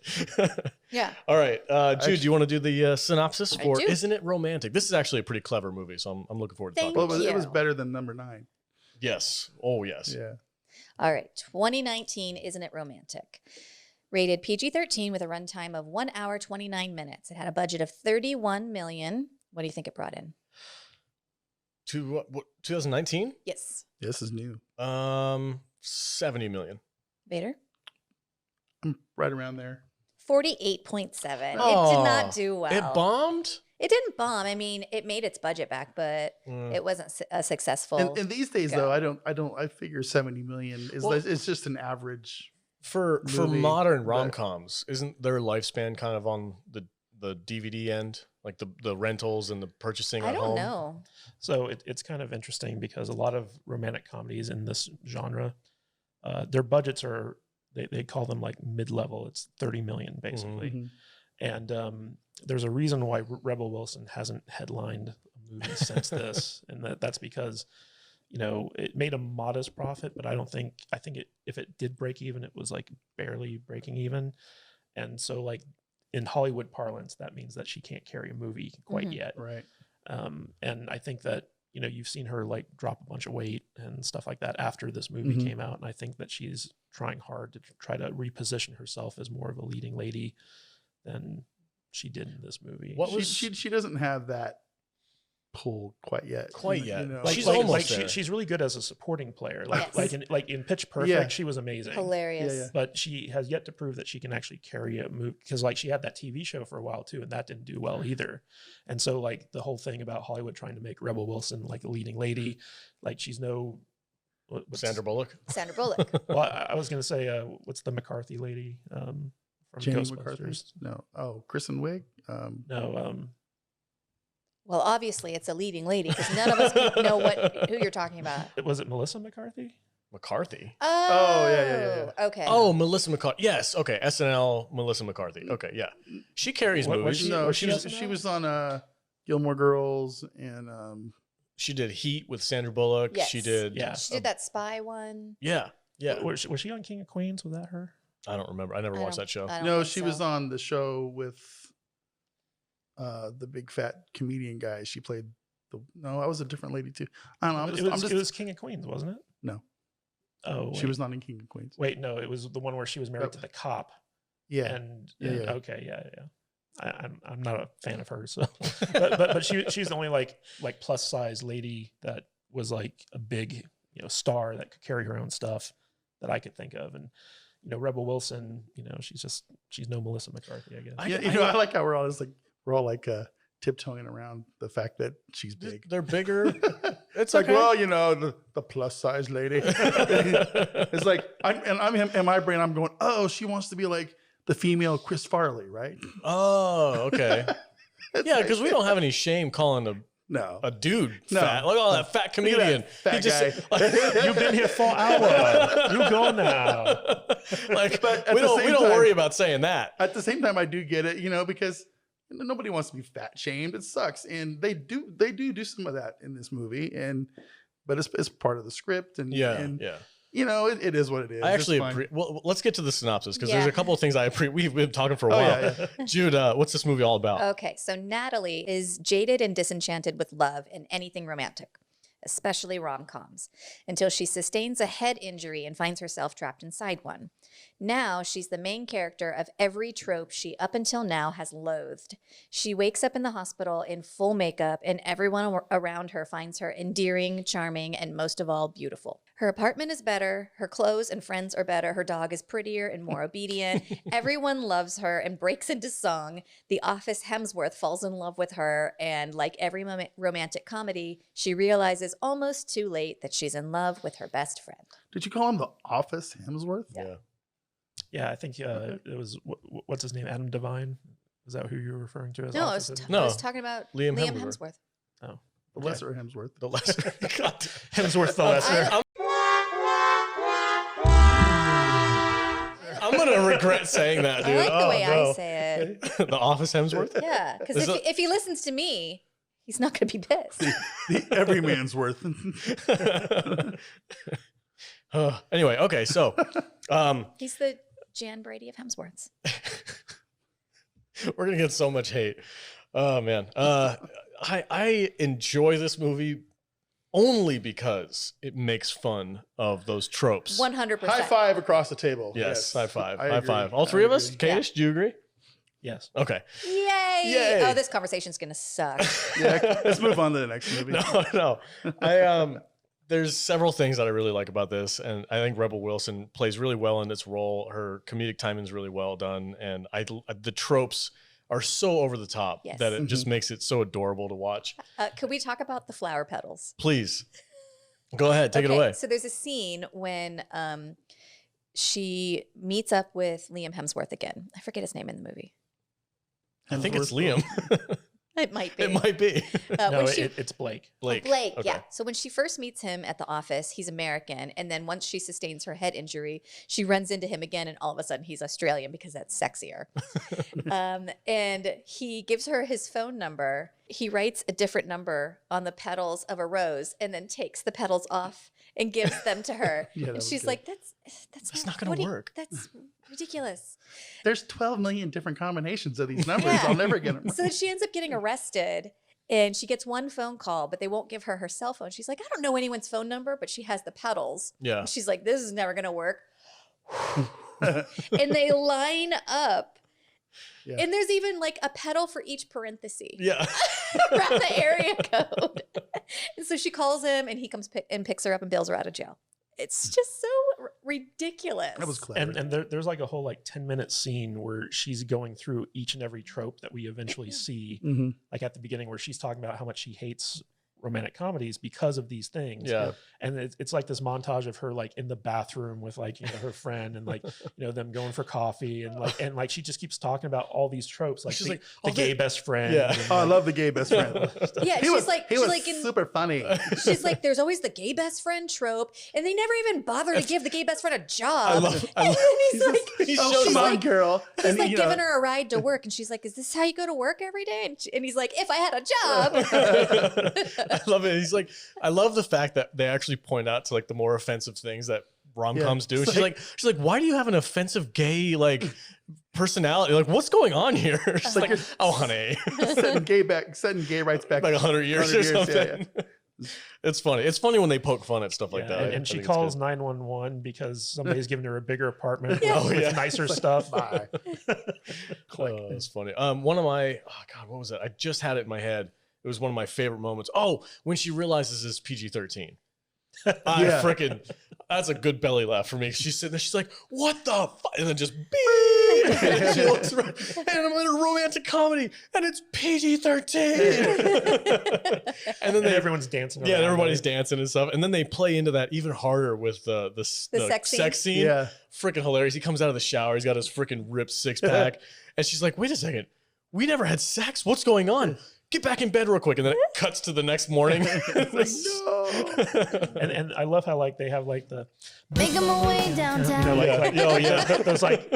Yeah. All right, Jude, do you want to do the synopsis for do. Isn't It Romantic? This is actually a pretty clever movie, so I'm looking forward to Thank talking Well, about it. it was you. better than number 9. Yes. Oh, yes. Yeah. All right. 2019, Isn't It Romantic? Rated PG-13 with a runtime of 1 hour, 29 minutes. It had a budget of $31 million. What do you think it brought in? To what 2019? Yes. This is new. 70 million. Vader? I'm right around there. 48.7. It Oh, did not do well. It bombed? It didn't bomb. I mean, it made its budget back, but it wasn't a successful. And these days, go. though, I figure 70 million is it's just an average. For movie, modern but- rom-coms, isn't their lifespan kind of on the DVD end? Like the rentals and the purchasing I at don't home? know. So it's kind of interesting because a lot of romantic comedies in this genre, their budgets are, they call them like mid-level. It's 30 million basically. Mhm. And there's a reason why Rebel Wilson hasn't headlined a movie since this. And that's because, you know, it made a modest profit, but I think if it did break even, it was like barely breaking even. And so like in Hollywood parlance, that means that she can't carry a movie quite yet. Right. And I think that, you know, you've seen her like drop a bunch of weight and stuff like that after this movie came out. And I think that she's trying hard to try to reposition herself as more of a leading lady than she did in this movie. What was She doesn't have that pull quite yet. Quite yet. You know? She's almost there. she's really good as a supporting player. Like Yes. like in Pitch Perfect, Yeah. she was amazing. Hilarious. Yeah, yeah. But she has yet to prove that she can actually carry a movie, because like she had that TV show for a while too, and that didn't do well either. And so like the whole thing about Hollywood trying to make Rebel Wilson like a leading lady, like she's no what's Sandra Bullock? Sandra Bullock. Well, I was gonna say what's the McCarthy lady from Jamie McCarthy? Ghostbusters? No. Oh, Kristen Wiig? No, Well, obviously, it's a leading lady because none of us know who you're talking about. was it Melissa McCarthy? McCarthy? Oh, yeah. Okay. Oh, Melissa McCarthy. Yes. Okay. SNL, Melissa McCarthy. Okay. Yeah. She carries What- movies. was No, was she she was SNL? she was on Gilmore Girls and She did Heat with Sandra Bullock. Yes. She did. Yeah. She did that spy one. Yeah. Yeah. Was she on King of Queens? Was that her? I don't remember. I never watched that show. I don't no, think she so. was on the show with the big fat comedian guy. She played that was a different lady too. I don't know. It was King of Queens, wasn't it? No. Oh, She wait. was not in King of Queens. Wait, no, it was the one where she was married Oh. to the cop. Yeah. And Yeah. okay, yeah. I'm not a fan of her, so but she's the only like plus size lady that was like a big star that could carry her own stuff that I could think of. And Rebel Wilson, she's no Melissa McCarthy, I guess. I like how we're all like tiptoeing around the fact that she's big. They're bigger. It's like, okay. well, the plus size lady. It's like in my brain, I'm going, oh, she wants to be like the female Chris Farley, right? Oh, okay. Yeah, because we don't have any shame calling No. a dude No. fat. Look at all that fat Look comedian. at that fat He just guy. You've been here for an hour. You go now. like But at we the don't same time- worry about saying that. At the same time, I do get it, because nobody wants to be fat shamed. It sucks, and they do some of that in this movie, but it's part of the script, and Yeah. it is what it is. I actually It's fine. well, let's get to the synopsis because Yeah. there's a couple of things we've been talking for a Oh, while. yeah. Jude, what's this movie all about? Okay, so Natalie is jaded and disenchanted with love and anything romantic, especially rom-coms, until she sustains a head injury and finds herself trapped inside one. Now she's the main character of every trope she up until now has loathed. She wakes up in the hospital in full makeup, and everyone around her finds her endearing, charming, and most of all, beautiful. Her apartment is better, her clothes and friends are better, her dog is prettier and more obedient. Everyone loves her and breaks into song. The Office Hemsworth falls in love with her, and like every romantic comedy, she realizes almost too late that she's in love with her best friend. Did you call him the Office Hemsworth? Yeah. Yeah, I think it was what's his name, Adam Devine. Is that who you were referring to as? No, Office? No. I was talking about Liam Liam Hemsworth. Hemsworth. Oh, The lesser Hemsworth. The lesser. God. Hemsworth the lesser. I'm I'm gonna regret saying that, dude. I like the way no. I say it. The Office Hemsworth. Yeah, because Is if he listens to me, he's not going to be pissed. The everyman's worth. Anyway, okay, so He's the Jan Brady of Hemsworths. we're gonna get so much hate. Oh man, I enjoy this movie only because it makes fun of those tropes. 100%. High five across the table. Yes, high five, I high agree. five. All I three of us. agree. Kadish, do you agree? Yes. Okay. Yay! Yay. Oh, this conversation's going to suck. Yeah, let's move on to the next movie. No. I there's several things that I really like about this, and I think Rebel Wilson plays really well in its role. Her comedic timing is really well done, and the tropes are so over the top Yes. that it just makes it so adorable to watch. Could we talk about the flower petals? Please, go ahead, take it Okay, away. So there's a scene when she meets up with Liam Hemsworth again. I forget his name in the movie. I think it's Hemsworth. Liam. It might be. It might be No, when she, it's Blake. Blake. Blake, Okay. yeah. So when she first meets him at the office, he's American. And then once she sustains her head injury, she runs into him again. And all of a sudden, he's Australian because that's sexier. And he gives her his phone number. He writes a different number on the petals of a rose and then takes the petals off and gives them to her. Yeah, that and was she's good. like, that's not gonna what do you- work. That's ridiculous. There's 12 million different combinations of these numbers. Yeah. I'll never get them. So then she ends up getting arrested and she gets one phone call, but they won't give her her cell phone. She's like, I don't know anyone's phone number, but she has the petals. Yeah. And she's like, this is never going to work. And they line up. Yeah. And there's even like a petal for each parenthesis Yeah. around the area code. And so she calls him and he comes and picks her up and bails her out of jail. It's just so ridiculous. That was clever. And there's like a whole like 10-minute scene where she's going through each and every trope that we eventually see, Mhm. like at the beginning where she's talking about how much she hates romantic comedies because of these things. Yeah. And it's like this montage of her like in the bathroom with like, her friend and like, them going for coffee and like she just keeps talking about all these tropes, like She's the, like, the "Oh, gay they-" best friend. Yeah. and, Oh, I like, love the gay best friend. Yeah, He she's was, like, he she's was like in, super funny. she's like, there's always the gay best friend trope, and they never even bother to give the gay best friend a job. I And love then he's like, he Oh, shows come up. on, girl. he's And, like you know, giving her a ride to work, and she's like, "Is this how you go to work every day?" And he's like, "If I had a job." I love it. He's like, I love the fact that they actually point out to like the more offensive things that rom-coms do. It's She's like, why do you have an offensive gay like personality? Like, what's going on here? She's like, oh, honey, setting gay rights back like 100 years 100 or years, yeah, something. It's funny. It's funny when they poke fun at stuff like yeah, that. and I she think it's calls good. 911 because somebody's giving her a bigger apartment Yeah. with Oh, yeah. nicer stuff. Bye. Click. It's funny. One of my, oh God, what was it? I just had it in my head. It was one of my favorite moments. Oh, when she realizes it's PG-13. I Yeah. freaking, that's a good belly laugh for me. She's sitting there, she's like, what the fuck? And then just beep. And she looks around, and I'm in a romantic comedy, and it's PG-13. And then And everyone's dancing. yeah, around everybody's it. dancing and stuff. And then they play into that even harder with the sex scene? Yeah. Freaking hilarious. He comes out of the shower. He's got his freaking ripped six pack. And she's like, wait a second. We never had sex. What's going on? Get back in bed real quick. And then it cuts to the next morning. No. And I love how like they have like the Making my way downtown. those like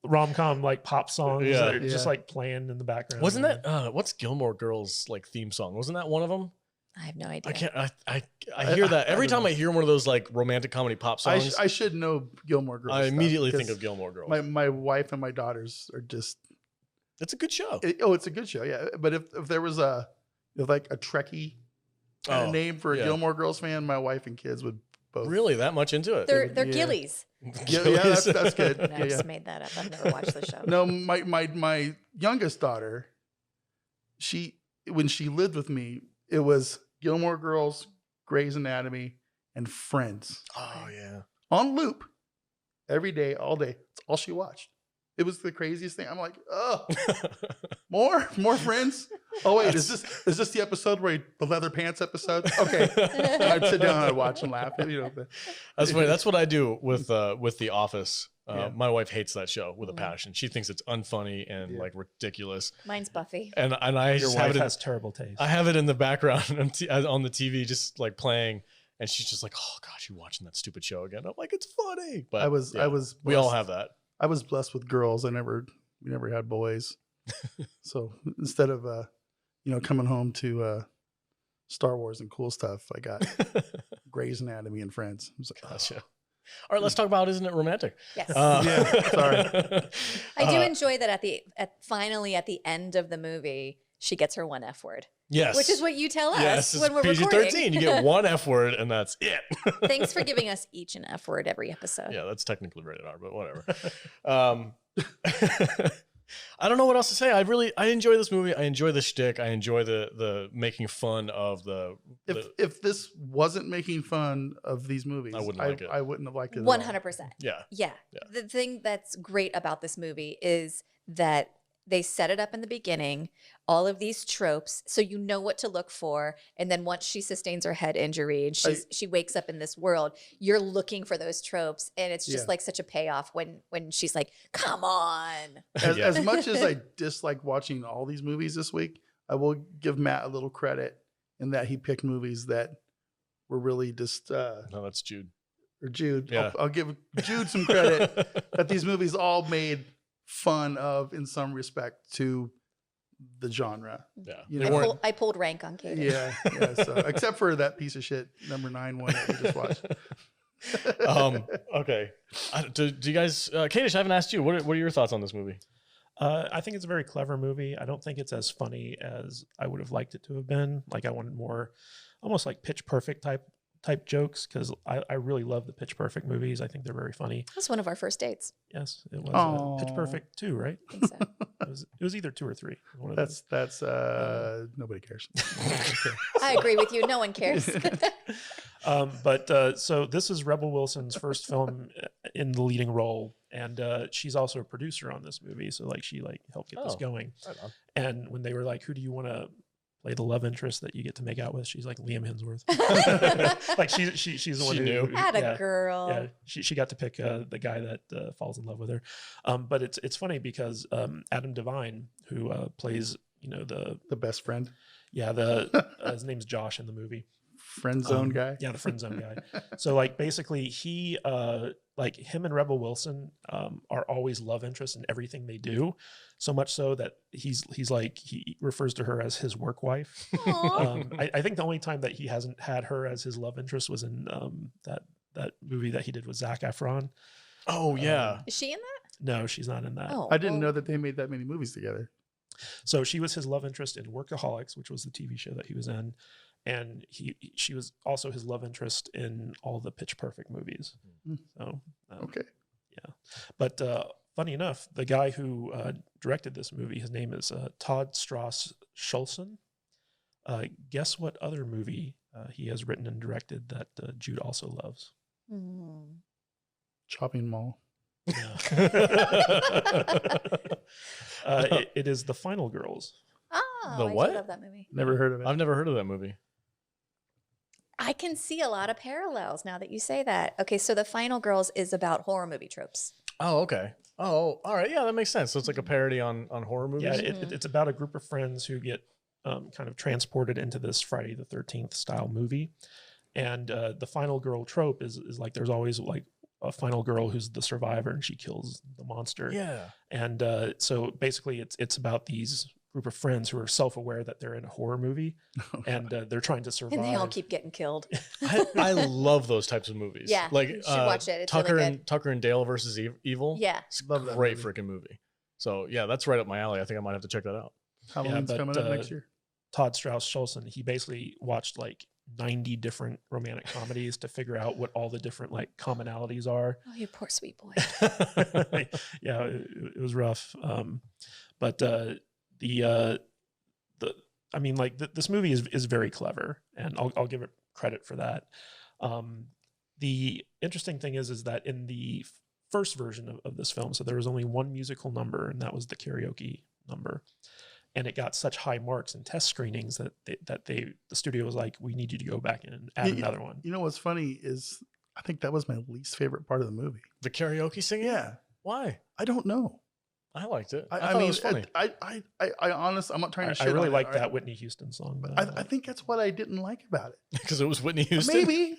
rom-com like pop songs Yeah. that are just Yeah. like playing in the background. Wasn't that, what's Gilmore Girls like theme song? Wasn't that one of them? I have no idea. I can't, I hear that. Every time I hear one of those like romantic comedy pop songs, I should know Gilmore Girls. I stuff, immediately think because of Gilmore Girls. my wife and my daughters are just It's a good show. it's a good show, yeah. But if there was a Trekkie kind of Oh, name for a yeah. Gilmore Girls fan, my wife and kids would both. Really that much into it? They're Yeah. gillies. Yeah, that's good. No, I Yeah, just yeah. made that up. I've never watched the show. No, my youngest daughter, when she lived with me, it was Gilmore Girls, Grey's Anatomy, and Friends Oh yeah. on loop every day, all day. It's all she watched. It was the craziest thing. I'm like, oh, more Friends. Oh wait, is this the episode where the leather pants episode? Okay, I'd sit down and I'd watch and laugh. That's funny. That's what I do with The Office. Yeah. My wife hates that show with a passion. She thinks it's unfunny and Yeah. like ridiculous. Mine's Buffy. And I Your just have wife it. has terrible taste. I have it in the background on the TV, just like playing, and she's just like, "Oh gosh, you watching that stupid show again?" I'm like, "It's funny," but I was we all blessed. have that. I was blessed with girls. We never had boys. So instead of coming home to Star Wars and cool stuff, I got Grey's Anatomy and Friends. I was like, Gotcha. All right, let's talk about Isn't It Romantic? Yes. Yeah, sorry. I do enjoy that finally at the end of the movie, she gets her one F word. Yes. Which is what you tell us Yes, when we're PG-13. recording. You get one F word and that's it. Thanks for giving us each an F word every episode. Yeah, that's technically rated R, but whatever. I don't know what else to say. I enjoy this movie. I enjoy the shtick. I enjoy the making fun of if this wasn't making fun of these movies, I wouldn't like it. I wouldn't have liked it. 100%. Yeah. Yeah. The thing that's great about this movie is that they set it up in the beginning, all of these tropes, so you know what to look for. And then once she sustains her head injury and she wakes up in this world, you're looking for those tropes. And it's just like such a payoff when she's like, come on. As much as I dislike watching all these movies this week, I will give Matt a little credit in that he picked movies that were really just... no, that's Jude. Or Jude. Yeah. I'll give Jude some credit that these movies all made fun of in some respect to the genre. Yeah. I pulled rank on Katie. Yeah. So except for that piece of shit number 9 one that we just watched. Okay. Do you guys, Kadish, I haven't asked you, what are your thoughts on this movie? I think it's a very clever movie. I don't think it's as funny as I would have liked it to have been. Like I wanted more, almost like Pitch Perfect type jokes, because I really love the Pitch Perfect movies. I think they're very funny. That's one of our first dates. Yes, it was Pitch Perfect 2, right? I think so. It was either 2 or 3. That's nobody cares. I agree with you. No one cares. So this is Rebel Wilson's first film in the leading role, and she's also a producer on this movie. So she helped get this going. Right on. And when they were like, "Who do you want to play the love interest that you get to make out with?" She's like, Liam Hemsworth. She's the one who knew. Had a girl. Yeah, she got to pick the guy that falls in love with her. But it's funny because Adam Devine, who plays the best friend. Yeah, his name's Josh in the movie. Friend zone guy. Yeah, the friend zone guy. So basically he him and Rebel Wilson are always love interests in everything they do. So much so that he refers to her as his work wife. I think the only time that he hasn't had her as his love interest was in that movie that he did with Zac Efron. Oh yeah. Is she in that? No, she's not in that. Oh, I didn't know that they made that many movies together. So she was his love interest in Workaholics, which was the TV show that he was in. And she was also his love interest in all the Pitch Perfect movies. So okay, yeah. But funny enough, the guy who directed this movie, his name is Todd Strauss Schulson. Guess what other movie he has written and directed that Jude also loves? Chopping Mall. Yeah. It is The Final Girls. Oh, The what? I love that movie. Never heard of it. I've never heard of that movie. I can see a lot of parallels now that you say that. Okay, so The Final Girls is about horror movie tropes. Oh, okay. Oh, all right. Yeah, that makes sense. So it's like a parody on horror movies. Yeah, it's about a group of friends who get kind of transported into this Friday the 13th style movie. And the final girl trope is like there's always like a final girl who's the survivor and she kills the monster. Yeah. And so basically it's about these group of friends who are self-aware that they're in a horror movie and they're trying to survive. And they all keep getting killed. I love those types of movies. Yeah, like you should watch it. It's Tucker really good. and Tucker and Dale versus Evil. Yeah, it's Love that great movie. freaking movie. So yeah, that's right up my alley. I think I might have to check that out. Halloween's coming up next year. Todd Strauss Schulson, he basically watched like 90 different romantic comedies to figure out what all the different like commonalities are. Oh, you poor sweet boy. Yeah, it was rough. But I mean, like this movie is very clever, and I'll give it credit for that. The interesting thing is that in the first version of this film, so there was only one musical number, and that was the karaoke number. And it got such high marks in test screenings that the studio was like, we need you to go back in and add another one. You know what's funny is I think that was my least favorite part of the movie. The karaoke singing? Yeah. Why? I don't know. I liked it. I thought mean, it was funny. I honestly, I'm not trying to shit I really on like it. that Whitney Houston song. But I think that's what I didn't like about it. Because it was Whitney Houston. Maybe.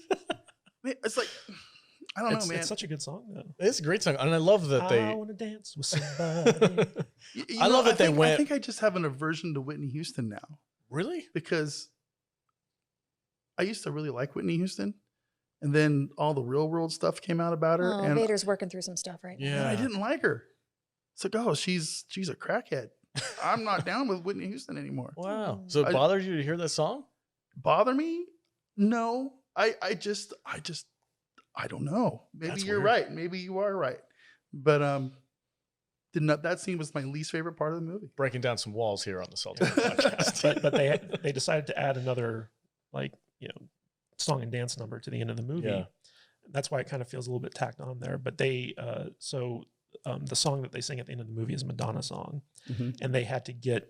It's like, I don't know, man. It's such a good song, though. It's a great song, and I love that I want to dance with somebody. I love that they went. I think I just have an aversion to Whitney Houston now. Really? Because I used to really like Whitney Houston, and then all the Real World stuff came out about her. Oh, and Vader's working through some stuff right now. Yeah. I didn't like her. It's like, oh, she's a crackhead. I'm not down with Whitney Houston anymore. Wow. So it bothered you to hear that song? Bother me? No. I don't know. Maybe That's you're weird. right. Maybe you are right. But that scene was my least favorite part of the movie. Breaking down some walls here on the Salty podcast. but they decided to add another, like, song and dance number to the end of the movie. Yeah. That's why it kind of feels a little bit tacked on there. But they the song that they sing at the end of the movie is a Madonna song, and they had to get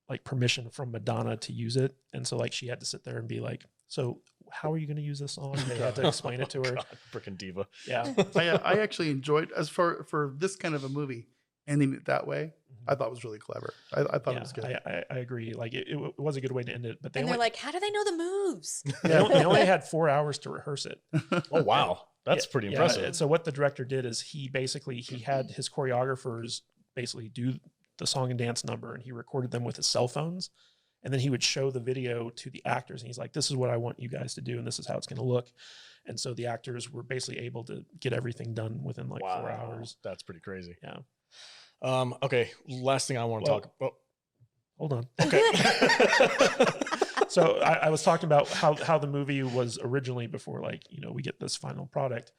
like permission from Madonna to use it, and so like she had to sit there and be like, so how are you going to use this song? And they had to explain it to her. Freaking diva. Yeah. I actually enjoyed, as for this kind of a movie, ending it that way. I thought it was really clever. I thought it was good. I agree. Like it was a good way to end it. But They're like, how do they know the moves? they only had 4 hours to rehearse it. Oh wow, that's pretty impressive. So what the director did is he had his choreographers basically do the song and dance number, and he recorded them with his cell phones, and then he would show the video to the actors, and he's like, "This is what I want you guys to do, and this is how it's going to look." And so the actors were basically able to get everything done within like 4 hours. That's pretty crazy. Yeah. Okay. Last thing I want to talk about. Hold on. Okay. So I was talking about how the movie was originally before, like, we get this final product,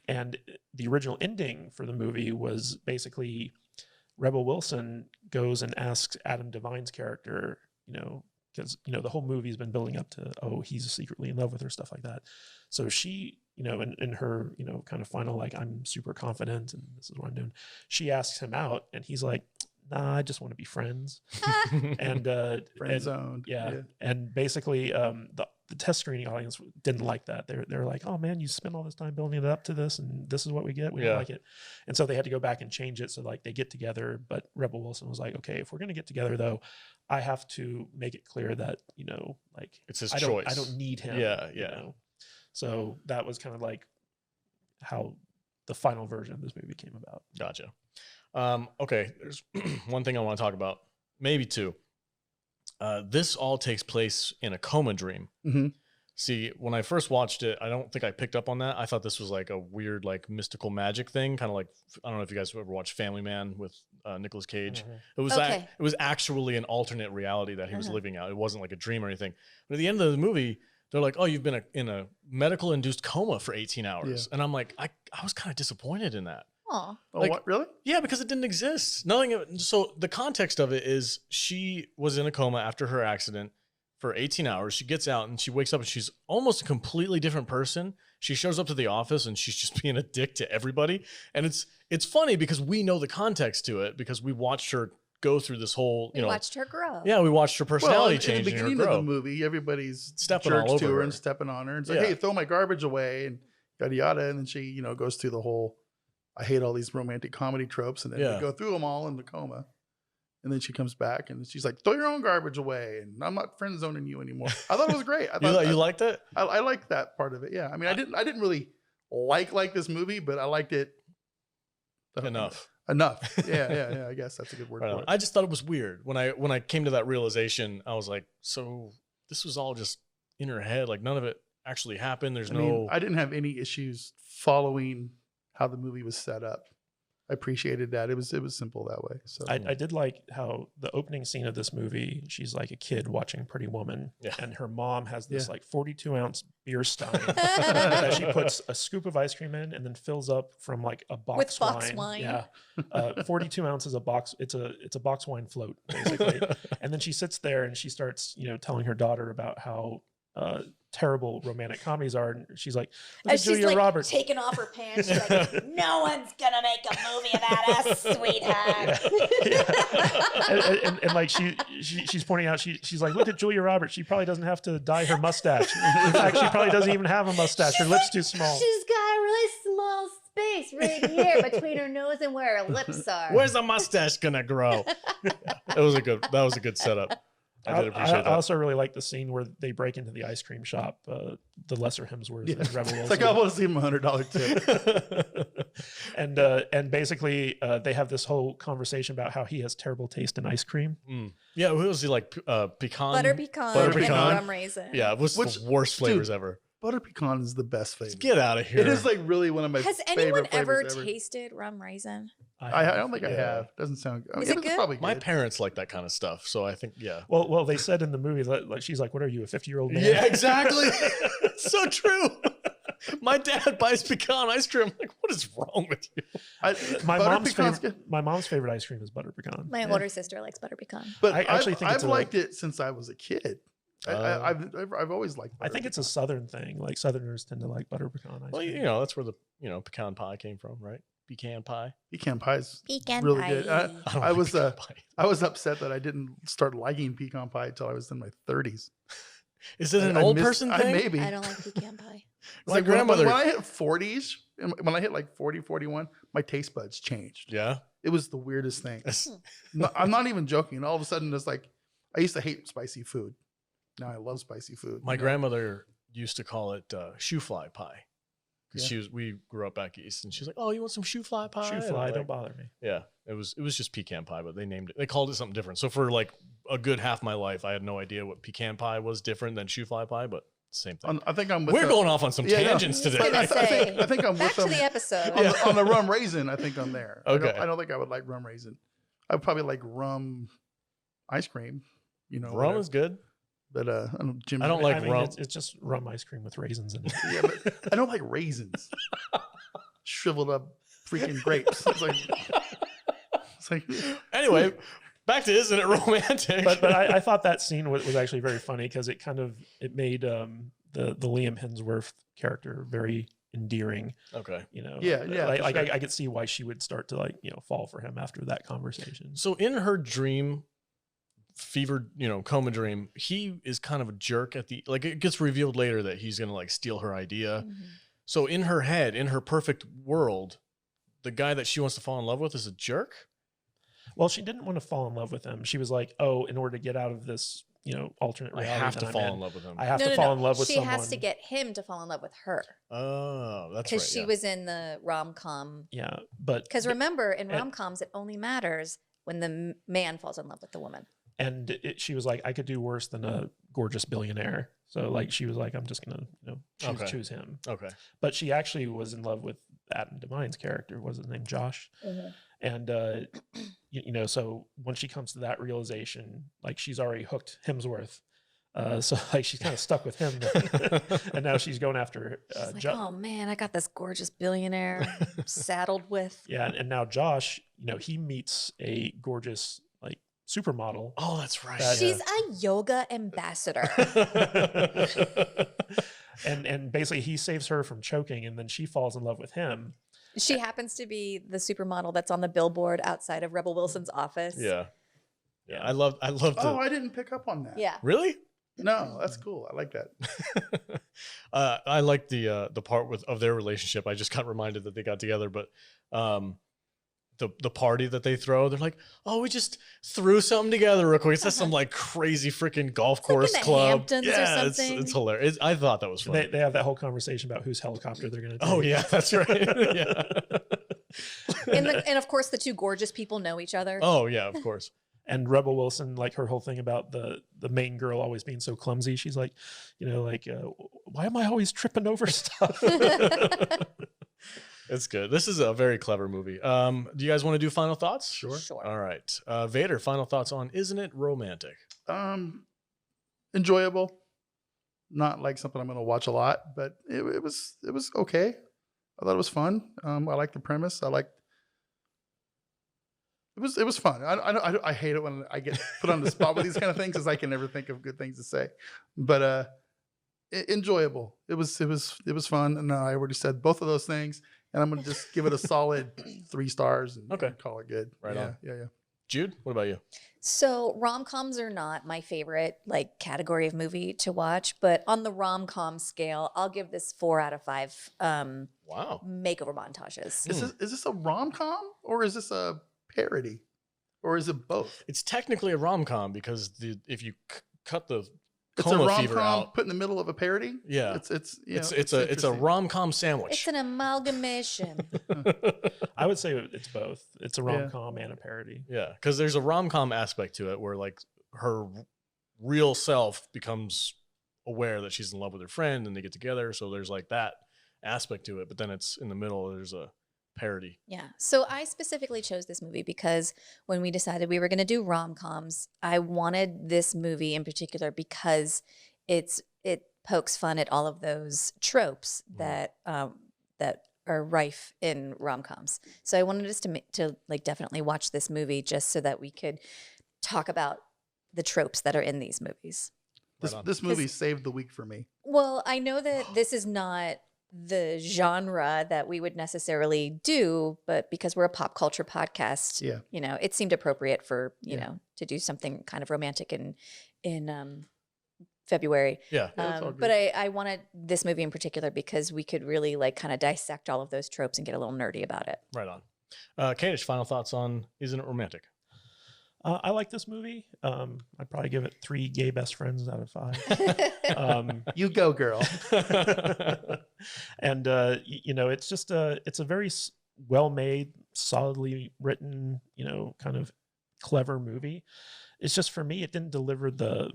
and the original ending for the movie was basically Rebel Wilson goes and asks Adam Devine's character, because the whole movie's been building up to, oh, he's secretly in love with her, stuff like that. So she, in her, kind of final, like, I'm super confident and this is what I'm doing, she asks him out, and he's like, nah, I just want to be friends. And Friend zoned. Yeah. And basically the test screening audience didn't like that. They were like, oh man, you spent all this time building it up to this, and this is what we get. We don't like it. And so they had to go back and change it. So like they get together, but Rebel Wilson was like, okay, if we're going to get together though, I have to make it clear that, like it's his choice. I don't need him. Yeah. So that was kind of like how the final version of this movie came about. Gotcha. Okay, there's one thing I want to talk about, maybe two. This all takes place in a coma dream. Mm-hmm. See, when I first watched it, I don't think I picked up on that. I thought this was like a weird, like mystical magic thing, kind of like, I don't know if you guys have ever watched Family Man with Nicolas Cage. It was Okay. it was actually an alternate reality that he was living out. It wasn't like a dream or anything. But at the end of the movie, they're like, oh, you've been in a medical induced coma for 18 hours. And I'm like, I was kind of disappointed in that. Aw. Oh, Like- what? Really? Yeah, because it didn't exist. Nothing. So the context of it is she was in a coma after her accident for 18 hours. She gets out and she wakes up and she's almost a completely different person. She shows up to the office and she's just being a dick to everybody. And it's funny because we know the context to it because we watched her go through this whole, We watched her grow. yeah, we watched her personality change in the and her beginning of grow. the movie, everybody's Stepping jerks all over to her her. and stepping on her. And it's like, Yeah. hey, throw my garbage away and yada yada. And then she, goes through the whole, I hate all these romantic comedy tropes, and then Yeah. we go through them all in the coma. And then she comes back and she's like, throw your own garbage away, and I'm not friend zoning you anymore. I thought it was great. I thought You liked it? I liked that part of it. Yeah. I mean, I didn't really like this movie, but I liked it Enough. Enough. Yeah. I guess that's a good word Right for on. it. I just thought it was weird when I came to that realization. I was like, so this was all just in her head. Like none of it actually happened. There's I didn't have any issues following how the movie was set up. I appreciated that. It was simple that way. So I did like how the opening scene of this movie, she's like a kid watching Pretty Woman, and her mom has this like 42-ounce beer stein that she puts a scoop of ice cream in and then fills up from like a box With box wine. Yeah, 42 ounces a box. It's a box wine float basically, and then she sits there and she starts telling her daughter about how terrible romantic comedies are, and she's like, look at She's Julia like Roberts. taking off her pants. She's like, no one's gonna make a movie about us, sweetheart. And like she's pointing out, she's like, look at Julia Roberts. She probably doesn't have to dye her mustache. In fact, she probably doesn't even have a mustache. Her lip's too small. She's got a really small space right here between her nose and where her lips are. Where's the mustache gonna grow? That was a good setup. I did appreciate I that. also really like the scene where they break into the ice cream shop, the lesser Hemsworth and Rebel It's Wilson. like I want to see him $100 tip. And basically they have this whole conversation about how he has terrible taste in ice cream. Yeah, who was he like? Pecan, Butter pecan, Butter and pecan? rum raisin. Yeah, it was the worst flavors ever. Butter pecan is the best flavor. Get out of here! It is like really one of my Has favorite anyone ever flavors tasted rum raisin? I don't think I have. Doesn't sound good. Is it it's good? Probably My good. parents like that kind of stuff, so I think Well, they said in the movie that like she's like, "What are you, a 50-year-old man?" Yeah, exactly. So true. My dad buys pecan ice cream. I'm like, what is wrong with you? My mom's favorite ice cream is butter pecan. My older sister likes butter pecan. But I actually think I've liked it since I was a kid. I've always liked. I think it's a Southern thing. Like Southerners tend to like butter pecan ice Well, cream. you know, that's where the pecan pie came from, right? Pecan pie. pecan pie is Pecan really pie. good. I don't I like was pecan pie. I was upset that I didn't start liking pecan pie until I was in my 30s. Is it an I old missed- person thing? Maybe. I don't like pecan pie. It's My like grandmother- when I hit 40s, when I hit like 40, 41, my taste buds changed. Yeah. It was the weirdest thing. That's- I'm not even joking. All of a sudden, it's like I used to hate spicy food. Now I love spicy food. My grandmother used to call it shoe fly pie. Because Yeah. we grew up back east, and she's like, "Oh, you want some shoe fly pie?" Shoe And I'm fly, like, don't bother me. Yeah, it was just pecan pie, but they called it something different. So for like a good half my life, I had no idea what pecan pie was different than shoe fly pie, but same thing. I think I'm with We're the- going off on some Yeah, no. tangents I was today. gonna say, I think I'm back with to them. the episode. On the rum raisin, I think I'm there. Okay. I don't think I would like rum raisin. I would probably like rum ice cream. You know, Rum whatever. is good. But Jim, I don't like rum. It's just rum ice cream with raisins in it. Yeah, but I don't like raisins. Shriveled up freaking grapes. It's like Anyway, back to Isn't It Romantic? but I thought that scene was actually very funny because it made the Liam Hemsworth character very endearing. Okay. You know, Yeah, for like sure. I could see why she would start to fall for him after that conversation. So in her dream, fever, coma dream, he is kind of a jerk at the it gets revealed later that he's gonna steal her idea. Mhm. So in her head, in her perfect world, the guy that she wants to fall in love with is a jerk. Well, she didn't want to fall in love with him. She was like, "Oh, in order to get out of this, alternate I reality, have that to I'm fall in, in love with him. I have to fall in love with she someone." has to get him to fall in love with her Oh, that's right. because she was in the rom-com. Yeah, but Because remember, in and- rom-coms, it only matters when the man falls in love with the woman. and she was like, "I could do worse than a gorgeous billionaire." So she was like, "I'm just gonna Okay. choose him." Okay. But she actually was in love with Adam Devine's character. Was his name Josh? And so when she comes to that realization, she's already hooked Hemsworth. So she's kind of stuck with him, and now she's going after She's like, oh man, I got this gorgeous billionaire I'm saddled with. Yeah, and now Josh, he meets a gorgeous supermodel. Oh, that's right. She's a yoga ambassador. and basically he saves her from choking, and then she falls in love with him. She happens to be the supermodel that's on the billboard outside of Rebel Wilson's office. Yeah. I love the. oh, I didn't pick up on that. Yeah. Really? No, that's cool. I like that. I like the part of their relationship. I just got reminded that they got together, but the party that they throw, they're like, "Oh, we just threw something together real quick." It's some crazy freaking golf It's like in course the club. Hamptons or Yeah, something. it's hilarious. I thought that was funny. They have that whole conversation about whose helicopter they're going to take. Oh yeah, that's right. Yeah. And of course, the two gorgeous people know each other. Oh yeah, of course. And Rebel Wilson, her whole thing about the main girl always being so clumsy. She's like, why am I always tripping over stuff? It's good. This is a very clever movie. Do you guys want to do final thoughts? Sure. All right. Vader, final thoughts on Isn't It Romantic? Enjoyable. Not like something I'm going to watch a lot, but it was okay. I thought it was fun. I like the premise. It was fun. I hate it when I get put on the spot with these kind of things because I can never think of good things to say. But enjoyable. It was fun, and I already said both of those things. And I'm gonna just give it a solid 3 stars and call it good. Right on. Yeah. Jude, what about you? So rom-coms are not my favorite category of movie to watch, but on the rom-com scale, I'll give this 4 out of 5. Wow. Makeover montages. Is this a rom-com or is this a parody? Or is it both? It's technically a rom-com because if you cut the It's a coma fever rom-com out, put in the middle of a parody. yeah, It's it's a interesting. rom-com sandwich. It's an amalgamation. I would say it's both. It's a rom-com and a parody. Yeah, because there's a rom-com aspect to it where like her real self becomes aware that she's in love with her friend and they get together. So there's like that aspect to it. But then it's in the middle, there's a parody. Yeah. So I specifically chose this movie because when we decided we were going to do rom-coms, I wanted this movie in particular because it pokes fun at all of those tropes that are rife in rom-coms. So I wanted us to like definitely watch this movie just so that we could talk about the tropes that are in these movies. This movie saved the week for me. Well, I know that this is not the genre that we would necessarily do, but because we're a pop culture podcast, you know, it seemed appropriate for, you know, to do something kind of romantic in February. Yeah. But I wanted this movie in particular because we could really like kind of dissect all of those tropes and get a little nerdy about it. Right on. Kadish, final thoughts on Isn't It Romantic? I like this movie. I'd probably give it 3 gay best friends out of 5. You go, girl. And you know, it's just it's a very well-made, solidly written, you know, kind of clever movie. It's just for me, it didn't deliver the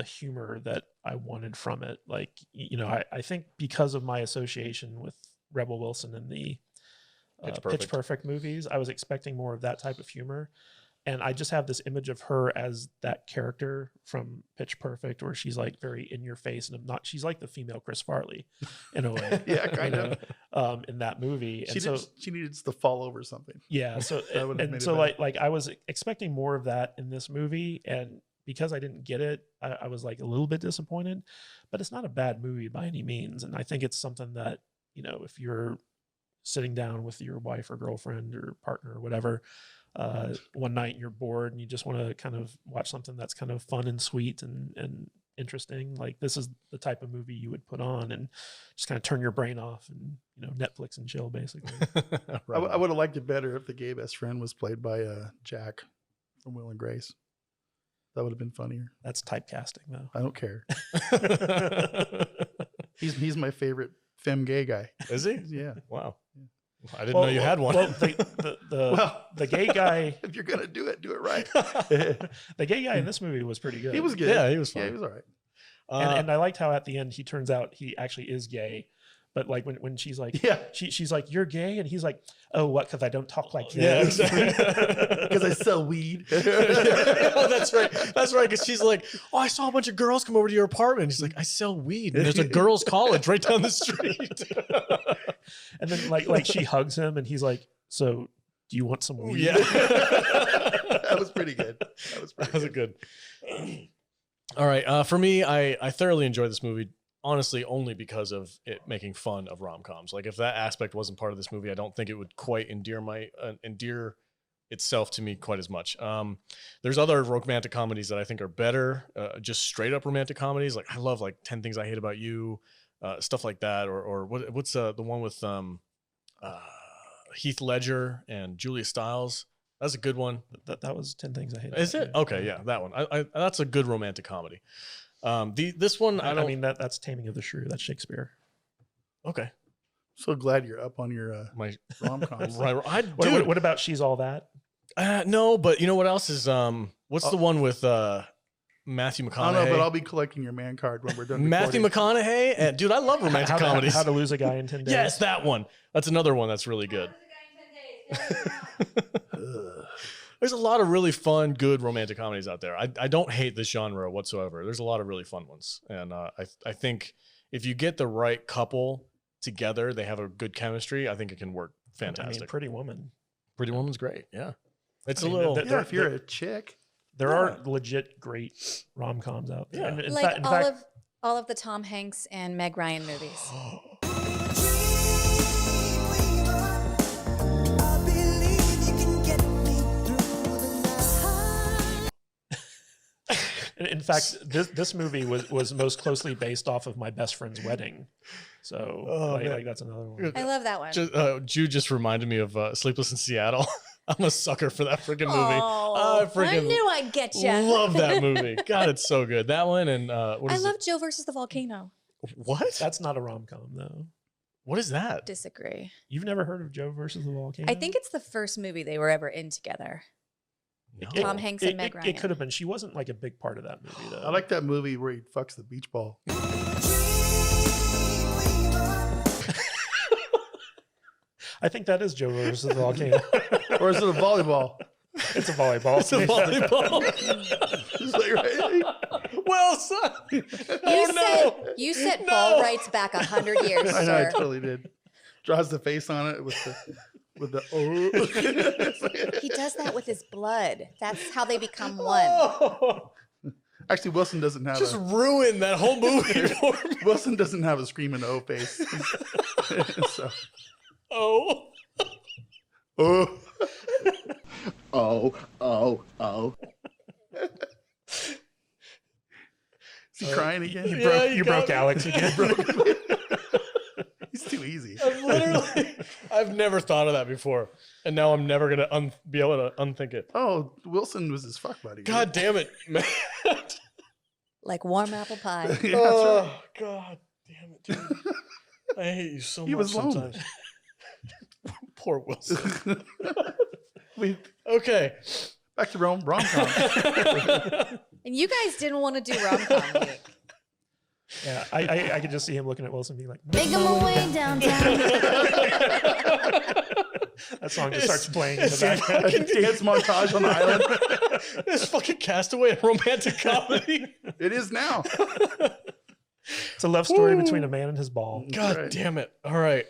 humor that I wanted from it. Like, you know, I think because of my association with Rebel Wilson and the Pitch Perfect movies, I was expecting more of that type of humor. And I just have this image of her as that character from Pitch Perfect, where she's like very in your face and she's like the female Chris Farley in a way. Yeah, kind of. In that movie. She needed to fall over something. Yeah. So, and so like I was expecting more of that in this movie. And because I didn't get it, I was like a little bit disappointed, but it's not a bad movie by any means. And I think it's something that, you know, if you're sitting down with your wife or girlfriend or partner or whatever, one night you're bored and you just want to kind of watch something that's kind of fun and sweet and interesting, like this is the type of movie you would put on and just kind of turn your brain off and, you know, Netflix and chill basically. Right. I would have liked it better if the gay best friend was played by Jack from Will and Grace. That would have been funnier. That's typecasting though. I don't care. He's my favorite femme gay guy. Is he? Yeah. Wow. I didn't know you had one. Well, the gay guy. If you're gonna do it right. The gay guy in this movie was pretty good. He was good. Yeah, he was fun. Yeah, he was all right. And I liked how at the end he turns out he actually is gay. But like when she's like, she's like, you're gay, and he's like, oh, what? Because I don't talk like this. Because I sell weed. Oh, that's right. That's right. Because she's like, oh, I saw a bunch of girls come over to your apartment. He's like, I sell weed. And there's a girls' college right down the street. And then like she hugs him, and he's like, so do you want some weed? Yeah. That was pretty good. That was good. All right. For me, I thoroughly enjoyed this movie. Honestly, only because of it making fun of rom-coms. Like if that aspect wasn't part of this movie, I don't think it would quite endear itself to me quite as much. There's other romantic comedies that I think are better, just straight up romantic comedies. Like I love like 10 Things I Hate About You, stuff like that. Or what's the one with Heath Ledger and Julia Stiles? That's a good one. That was 10 Things I Hate. Is it? Okay, yeah, that one. That's a good romantic comedy. This one, I mean that's Taming of the Shrew. That's Shakespeare. Okay. So glad you're up on your my rom-coms. Right. What about She's All That? No, but you know what else is what's the one with Matthew McConaughey? I don't know, but I'll be collecting your man card when we're done. Matthew McConaughey, and dude, I love romantic comedies. How to Lose a Guy in 10 Days. Yes, that one. That's another one that's really good. There's a lot of really fun, good romantic comedies out there. I don't hate this genre whatsoever. There's a lot of really fun ones. And I think if you get the right couple together, they have a good chemistry, I think it can work fantastic. I mean, Pretty Woman. Pretty Woman's great, yeah. It's if you're a chick. There are legit great rom-coms out there. Yeah. And in Like fact, all of the Tom Hanks and Meg Ryan movies. In fact, this movie was most closely based off of my best friend's wedding. So like that's another one. I love that one. Jude just reminded me of Sleepless in Seattle. I'm a sucker for that freaking movie. Oh, I freaking knew I'd get you. love that movie. God, it's so good. That one and what I is love Joe versus the volcano. it? What? That's not a rom-com though. What is that? Disagree. You've never heard of Joe versus the volcano? I think it's the first movie they were ever in together. No. Tom Hanks and Meg Ryan. It could have been. She wasn't like a big part of that movie though. I like that movie where he fucks the beach ball. I think that is Joe versus the volcano. Or is it a volleyball? It's a volleyball. It's a volleyball. It's like, right? Well, son. You set ball rights back 100 years, I know, I sir. totally did. Draws the face on it with the oh. He does that with his blood. That's how they become one. Oh, Actually, Wilson doesn't have just ruined that whole movie for me. Wilson doesn't have a screaming O face. So, Oh. oh. Oh. Is he crying again? You broke Alex again. He's too easy. I've never thought of that before. And now I'm never going to be able to unthink it. Oh, Wilson was his fuck buddy. God damn it, man. Like warm apple pie. Yeah, that's right. Oh, God damn it, dude. I hate you so He much was lonely. sometimes. Poor Wilson. We Okay. back to rom-com. And you guys didn't want to do rom-com. Yeah, I could just see him looking at Wilson being like, Make him away downtown. that song just starts playing in the background. Dance montage on the island. This fucking Castaway romantic comedy. It is now. It's a love story between a man and his ball. God Right. damn it. All right.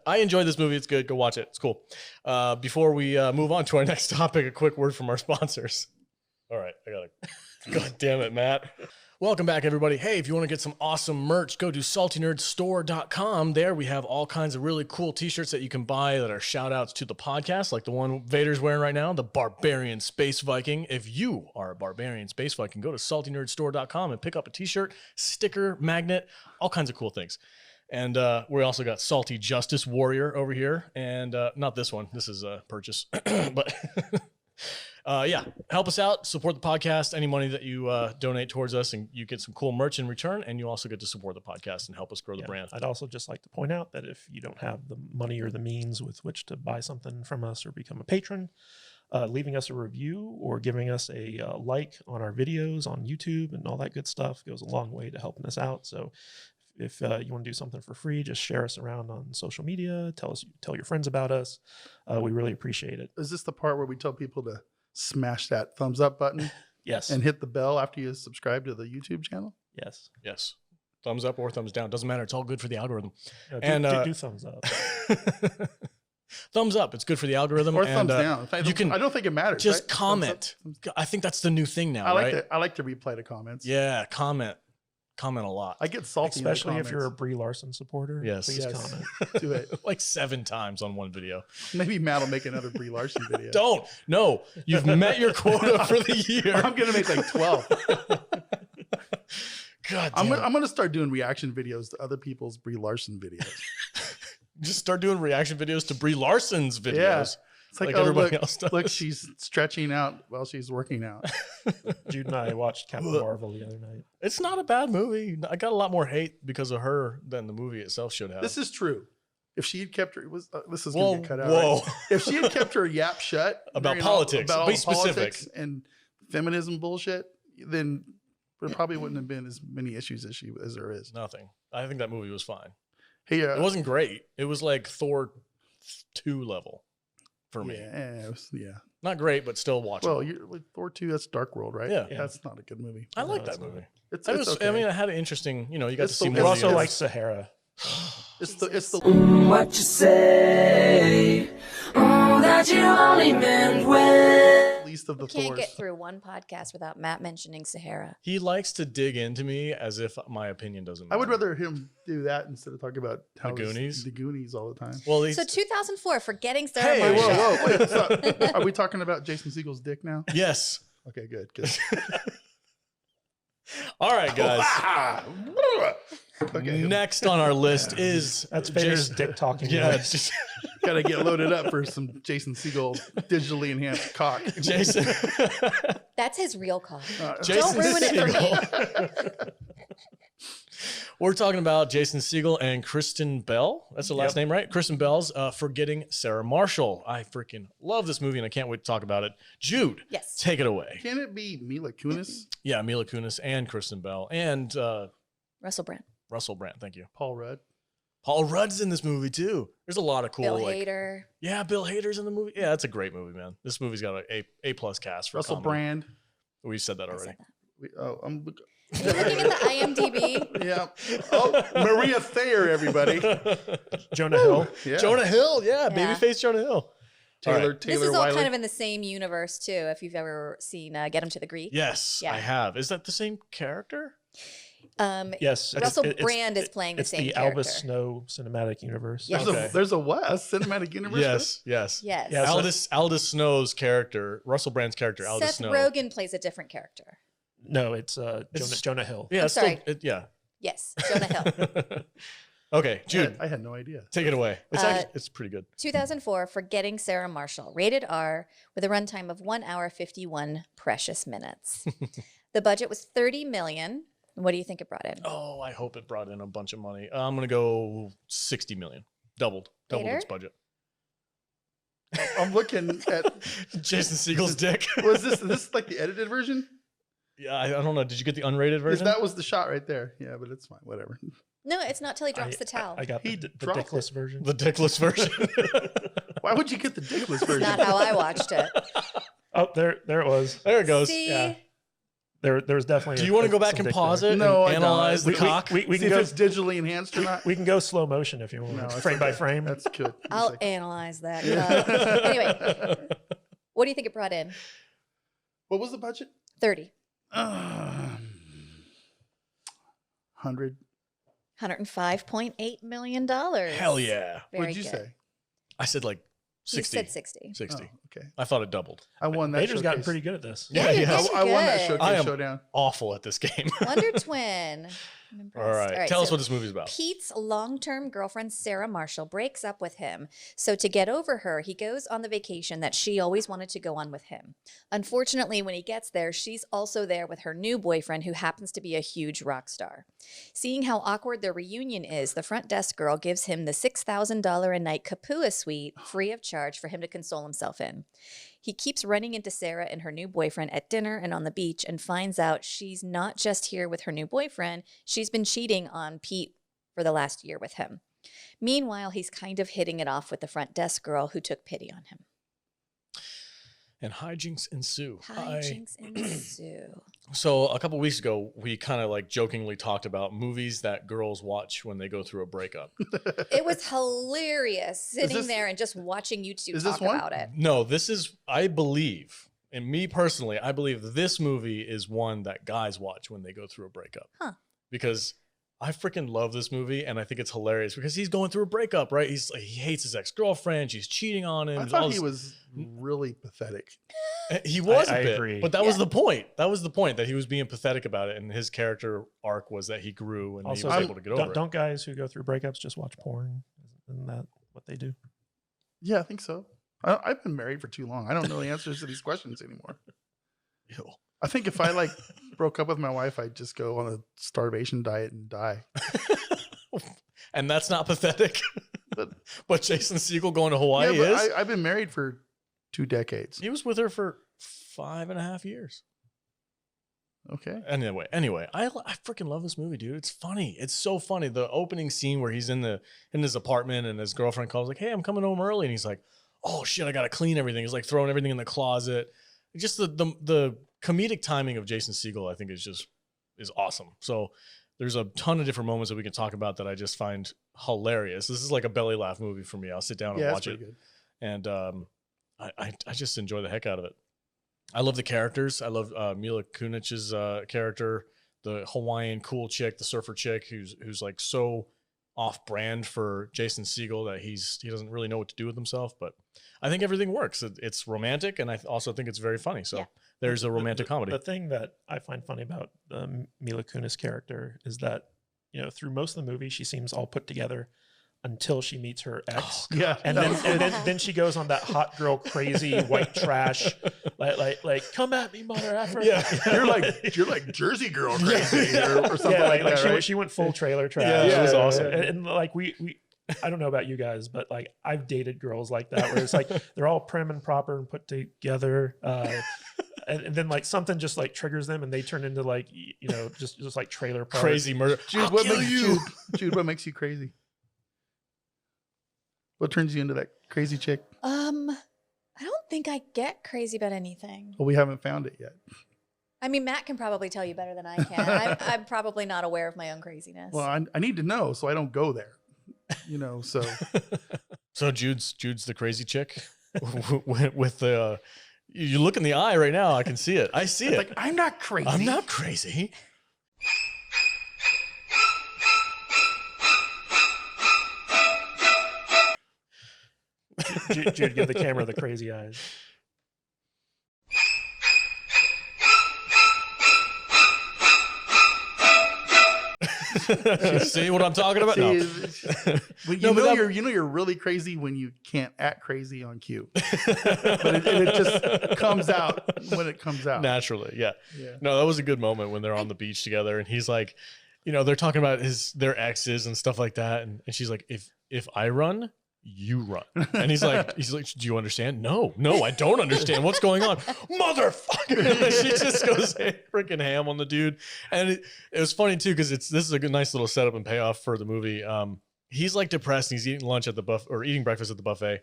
I enjoyed this movie. It's good. Go watch it. It's cool. Before we move on to our next topic, a quick word from our sponsors. All right. I got to. God damn it, Matt. Welcome back, everybody. Hey, if you want to get some awesome merch, go to saltynerdstore.com. There we have all kinds of really cool t-shirts that you can buy that are shout outs to the podcast, like the one Vader's wearing right now, the Barbarian Space Viking. If you are a Barbarian Space Viking, go to saltynerdstore.com and pick up a t-shirt, sticker, magnet, all kinds of cool things. And we also got Salty Justice Warrior over here. And not this one. This is a purchase. But yeah, help us out. Support the podcast. Any money that you donate towards us, and you get some cool merch in return. And you also get to support the podcast and help us grow the brand. I'd also just like to point out that if you don't have the money or the means with which to buy something from us or become a patron, leaving us a review or giving us a like on our videos on YouTube and all that good stuff goes a long way to helping us out. So if you want to do something for free, just share us around on social media. Tell your friends about us. We really appreciate it. Is this the part where we tell people to smash that thumbs up button Yes. and hit the bell after you subscribe to the YouTube channel? Yes. Yes. Thumbs up or thumbs down. Doesn't matter. It's all good for the algorithm. Do thumbs up. Thumbs up. It's good for the algorithm. Or and, thumbs down. You can I don't think it matters. just right? Thumbs comment. up. I think that's the new thing now, I like right? to. I like to reply to comments. Yeah, comment. Comment a lot. I get salty, Especially in if the you're a comments. Brie Larson supporter. Yes. Please Yes. comment. Do it. Like 7 times on one video. Maybe Matt will make another Brie Larson video. Don't. No. You've met your quota for the year. I'm gonna make like 12. God I'm damn it. gonna start doing reaction videos to other people's Brie Larson videos. Just start doing reaction videos to Brie Larson's videos. Yeah. It's Like oh, everybody look, else does. Look, she's stretching out while she's working out. Jude and I watched Captain Marvel the other night. It's not a bad movie. I got a lot more hate because of her than the movie itself should have. This is true. If she had kept her, this is Whoa, gonna get cut out. whoa. Right? If she had kept her yap shut About during politics. all Be the specific. politics and feminism bullshit, then there probably wouldn't have been as many issues as there is. Nothing. I think that movie was fine. Hey, It wasn't great. It was like Thor 2 level for me. yeah. Not great, but still watchable. Well, you're like Thor 2. That's Dark World, right? Yeah. That's not a good movie. I like No, that it's not. movie. It's I mean, it had an interesting, you got to see more You of also the- like Sahara. it's the What you say? That you only meant when. least of the Can't Thors. get through one podcast without Matt mentioning Sahara. He likes to dig into me as if my opinion doesn't matter. I would rather him do that instead of talking about how The Goonies? the Goonies all the time. Well, he's, So 2004, Forgetting Sarah Hey, Hey, Marshall. whoa, wait, stop. Are we talking about Jason Segel's dick now? yes. Okay, good. Good. All right, guys. Okay. Next on our list is That's Vader's Jason- dick talking. Yeah, voice. it's just Gotta get loaded up for some Jason Segel digitally enhanced cock. Jason. That's his real call. Jason Don't ruin it for me. Segel. We're talking about Jason Segel and Kristen Bell. That's the last name, right? Kristen Bell's Forgetting Sarah Marshall. I freaking love this movie, and I can't wait to talk about it. Jude, Yes. take it away. Can it be Mila Kunis? Yeah, Mila Kunis and Kristen Bell and Russell Brand. Russell Brand. Thank you. Paul Rudd? Paul Rudd's in this movie too. There's a lot of cool. Bill like, Hader. Yeah, Bill Hader's in the movie. Yeah, that's a great movie, man. This movie's got an A+ cast for Russell comedy. Brand. We said that I already. said that. I'm Are you looking at the IMDb? yeah. Oh, Maria Thayer, everybody. Jonah Hill. Yeah. Jonah Hill, yeah, Yeah. babyface Jonah Hill. Taylor This is all Wiley. kind of in the same universe too. If you've ever seen Get Him to the Greek. Yes, Yeah. I have. Is that the same character? Yes. Russell Brand is playing the it's same the character. Albus Snow cinematic universe. Yes. Okay. There's a what? A cinematic universe? Yes, yes. Yes. Yeah, so- Aldous Snow's character, Russell Brand's character, Aldous Seth Snow. Rogen plays a different character. No, it's It's- Jonah Hill. Yeah, I'm it's still, sorry. yeah. Yes, Jonah Hill. Okay, Jude, I had no idea. take it away. It's Uh, actually, it's pretty good. 2004, Forgetting Sarah Marshall, rated R, with a runtime of 1 hour 51 precious minutes. The budget was $30 million. What do you think it brought in? Oh, I hope it brought in a bunch of money. I'm gonna go 60 million. Doubled Hader? its budget. I'm looking at. Jason Segel's dick. Was this like the edited version? Yeah, I don't know. Did you get the unrated Because version? that was the shot right there. Yeah, but it's fine. Whatever. No, it's not till he drops the towel. I got He the dropped dickless version. The dickless version. Why would you get the dickless That's version? not how I watched it. Oh, there it was. There it goes. See? Yeah. There was definitely. Do you want to go back some and dick pause there. it No, I and don't. analyze the cock? We See can if go. it's digitally enhanced or not. We can go slow motion if you want. No, it's frame by okay. frame. That's good. I'll It's like- analyze that. Anyway, what do you think it brought in? what was the budget? 30. 100. $105.8 million. Hell yeah. Very What'd you good. say? I said like He 60. said 60. 60. Oh, okay. I thought it doubled. I won that. Vader's gotten showcase. pretty good at this. Yeah, you yes. did. I won that Good. showcase I am- showdown. Awful at this game. Wonder Twin. I'm All impressed. right. Tell us so what this movie's about. Pete's long-term girlfriend, Sarah Marshall, breaks up with him. So to get over her, he goes on the vacation that she always wanted to go on with him. Unfortunately, when he gets there, she's also there with her new boyfriend, who happens to be a huge rock star. Seeing how awkward their reunion is, the front desk girl gives him the $6,000 a night Kapua suite free of charge for him to console himself in. He keeps running into Sarah and her new boyfriend at dinner and on the beach and finds out she's not just here with her new boyfriend, she's been cheating on Pete for the last year with him. Meanwhile, he's kind of hitting it off with the front desk girl who took pity on him. And hijinks ensue. Hijinks ensue. So a couple weeks ago, we kind of like jokingly talked about movies that girls watch when they go through a breakup. It was hilarious sitting this- there and just watching you two is this talk one? about it. No, this is, I believe, and me personally, I believe this movie is one that guys watch when they go through a breakup. Huh. Because I freaking love this movie, and I think it's hilarious because he's going through a breakup, right? He hates his ex-girlfriend. She's cheating on him. I all thought this- he was really pathetic. He was I a bit, agree. but that was Yeah. the point. That was the point, that he was being pathetic about it, and his character arc was that he grew and Also, he was able to get over it. don't guys who go through breakups just watch porn? Isn't that what they do? Yeah, I think so. I've been married for too long. I don't know the answers to these questions anymore. Ew. I think if I like broke up with my wife, I'd just go on a starvation diet and die. And that's not pathetic. But- but Jason Segel going to Hawaii yeah, but is. I've been married for 2 decades. He was with her for 5.5 years. Okay. Anyway, I freaking love this movie, dude. It's funny. It's so funny. The opening scene where he's in his apartment and his girlfriend calls like, "Hey, I'm coming home early," and he's like, "Oh shit, I gotta clean everything." He's like throwing everything in the closet. Just the comedic timing of Jason Segel, I think, is awesome. So there's a ton of different moments that we can talk about that I just find hilarious. This is like a belly laugh movie for me. I'll sit down and Yeah, watch that's it, pretty good. and I just enjoy the heck out of it. I love the characters. I love Mila Kunich's character, the Hawaiian cool chick, the surfer chick, who's like so off brand for Jason Segel that he doesn't really know what to do with himself. But I think everything works. It's romantic, and I also think it's very funny. So Yeah. there's a romantic comedy. The thing that I find funny about Mila Kunis character is that, through most of the movie, she seems all put together until she meets her ex. Yeah. And then she goes on that hot girl crazy white trash, like come at me, mother effer. Yeah. you're like Jersey Girl crazy or something like that, right? she went full trailer trash. Yeah, It was yeah, awesome. yeah. And like we I don't know about you guys, but like I've dated girls like that where it's like they're all prim and proper and put together. And then like something just like triggers them and they turn into like, you know, just like trailer park. Crazy murder. Jude, Jude, what makes you crazy? What turns you into that crazy chick? I don't think I get crazy about anything. Well, we haven't found it yet. I mean, Matt can probably tell you better than I can. I'm probably not aware of my own craziness. Well, I need to know so I don't go there. You know, so So Jude's the crazy chick with the. You look in the eye right now. I can see it. I see it. like I'm not crazy. I'm not crazy. Jude, give the camera the crazy eyes. See what I'm talking about? No. Well, No, but you know you're really crazy when you can't act crazy on cue, but it just comes out when it comes out. Naturally, yeah. Yeah. No, that was a good moment when they're on the beach together, and he's like, you know, they're talking about their exes and stuff like that, and she's like, if I run, you run, and he's like, do you understand? No, I don't understand. What's going on, motherfucker? She just goes freaking ham on the dude, and it was funny too because this is a good, nice little setup and payoff for the movie. He's like depressed, and he's eating lunch at the or eating breakfast at the buffet,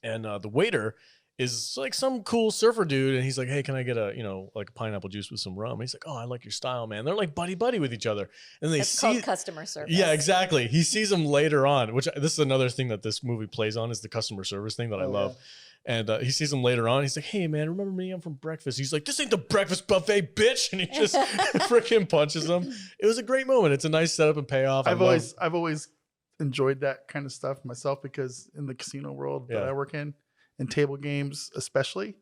and the waiter is like some cool surfer dude, and he's like, hey, can I get a, you know, like a pineapple juice with some rum? And he's like, oh, I like your style, man. They're like buddy with each other, and they It's called customer service. yeah, exactly. He sees him later on, which this is another thing that this movie plays on is the customer service thing that I love. Yeah. And he sees him later on. He's like, hey, man, remember me? I'm from breakfast. He's like, this ain't the breakfast buffet, bitch. And he just freaking punches him. It was a great moment. It's a nice setup and payoff. I've always enjoyed that kind of stuff myself because in the casino world that I work in table games especially,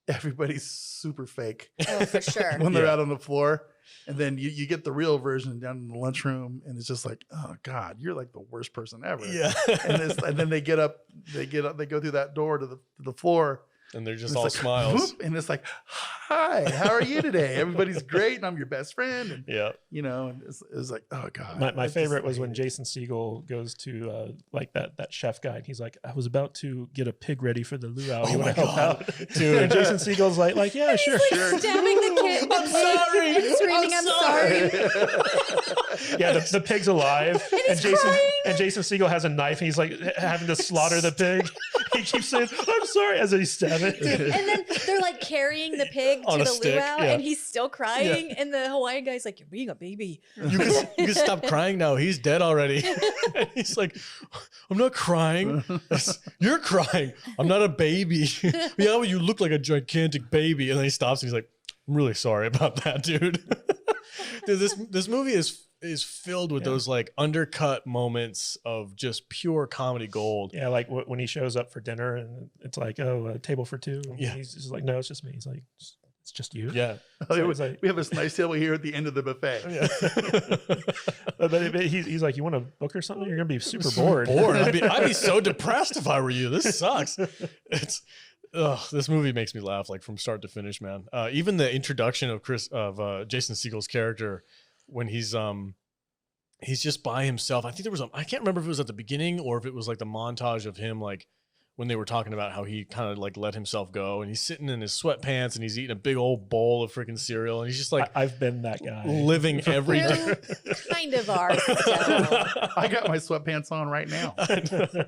everybody's super fake. Oh, for sure. When they're out on the floor. And then you get the real version down in the lunchroom, and it's just like, oh God, you're like the worst person ever. Yeah. and then they get up, they go through that door to the floor. And they're just And all it's like, smiles. whoop, and it's like, hi, how are you today? Everybody's great, and I'm your best friend. And, Yeah. you know, and it's like, oh God. My favorite was when Jason Segel goes to like that chef guy, and he's like, I was about to get a pig ready for the luau. Oh You my want to help God. out? Dude. And Jason Segel's like, yeah, sure. Stabbing the kid. I'm sorry. And screaming, I'm sorry. Yeah, the pig's alive, and he's crying. Jason Segel has a knife, and he's like having to slaughter the pig. He keeps saying, I'm sorry, as he stabs it. And then they're like carrying the pig On to a the stick, luau, yeah. and he's still crying. And the Hawaiian guy's like, "You're being a baby." You can stop crying now. He's dead already. And he's like, I'm not crying. You're crying. I'm not a baby. Yeah, well, you look like a gigantic baby. And then he stops and he's like, I'm really sorry about that, dude. Dude, this movie is filled with those like undercut moments of just pure comedy gold. Yeah, like when he shows up for dinner, and it's like, oh, a table for two. And Yeah. he's just like, no, it's just me. He's like, it's just you. Yeah. So it's like, we have this nice table here at the end of the buffet. but he's like, you want to book or something? You're gonna be super bored. I'd be so depressed if I were you. This sucks. This movie makes me laugh like from start to finish, man. Even the introduction of Jason Segel's character when he's just by himself. I think there was I can't remember if it was at the beginning or if it was like the montage of him like when they were talking about how he kind of like let himself go, and he's sitting in his sweatpants and he's eating a big old bowl of freaking cereal, and he's just like I've been that guy. living every day. You kind of are. Still. I got my sweatpants on right now.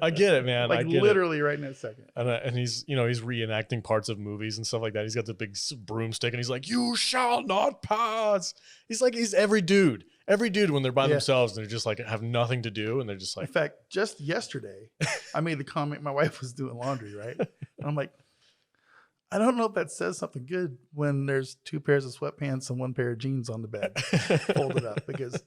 I get it, man. I Like get literally right in a second. And he's, you know, he's reenacting parts of movies and stuff like that. He's got the big broomstick and he's like, you shall not pass. He's every dude when they're by themselves and they're just like have nothing to do. And they're just In like, fact, just yesterday, I made the comment, my wife was doing laundry, right? And I'm like, I don't know if that says something good when there's two pairs of sweatpants and one pair of jeans on the bed folded up, because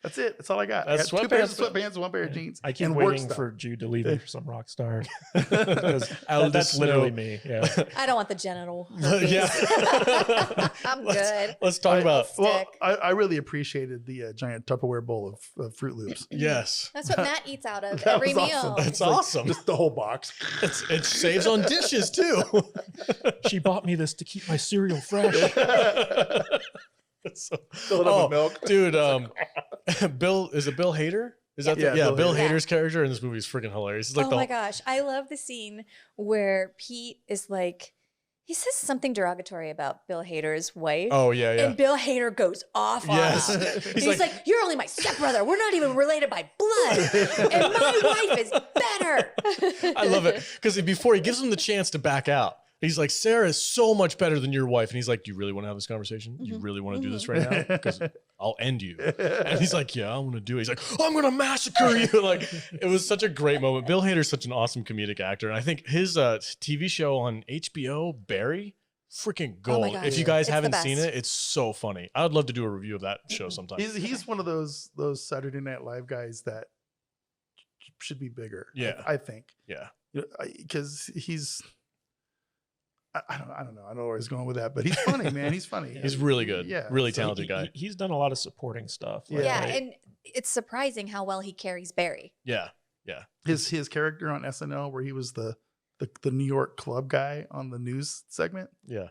That's it. That's all I got. That's I got 2 pairs of sweatpants. sweatpants, 1 pair of jeans. I keep and work waiting stuff. for Jude to leave me for some rock star. That's literally me. Yeah. I don't want the genital herpes. Yeah. I'm good. Let's talk about. Well, Stick. I really appreciated the giant Tupperware bowl of Fruit Loops. Yes. That's what Matt eats out of That every was meal. awesome. That's It's like awesome. Just the whole box. It saves on dishes too. She bought me this to keep my cereal fresh. So, Fill it up with milk. dude. Bill is it Bill Hader? Is that Yeah, yeah? Bill Bill Hader. Hader's character in this movie is freaking hilarious. It's like Oh my gosh. I love the scene where Pete is like, he says something derogatory about Bill Hader's wife. Oh yeah, yeah. And Bill Hader goes off on Yes. him. He's He's, like- like, you're only my stepbrother. We're not even related by blood. And my wife is better. I love it because before he gives him the chance to back out, he's like, Sarah is so much better than your wife. And he's like, do you really want to have this conversation? You really want to do this right now? Because I'll end you. And he's like, yeah, I want to do it. He's like, I'm going to massacre you. Like, it was such a great moment. Bill Hader's such an awesome comedic actor. And I think his TV show on HBO, Barry, freaking Oh my gold. gosh. If you guys It's the haven't seen best. it, it's so funny. I would love to do a review of that show sometime. He's one of those Saturday Night Live guys that should be bigger. Yeah. I think. Yeah. Because he's. I don't know. I don't know where he's going with that, but he's funny, man. He's funny. He's really good. Yeah. Really So talented guy. He's done a lot of supporting stuff. Yeah. Yeah. right? And it's surprising how well he carries Barry. Yeah. Yeah. His character on SNL where he was the New York club guy on the news segment Yeah.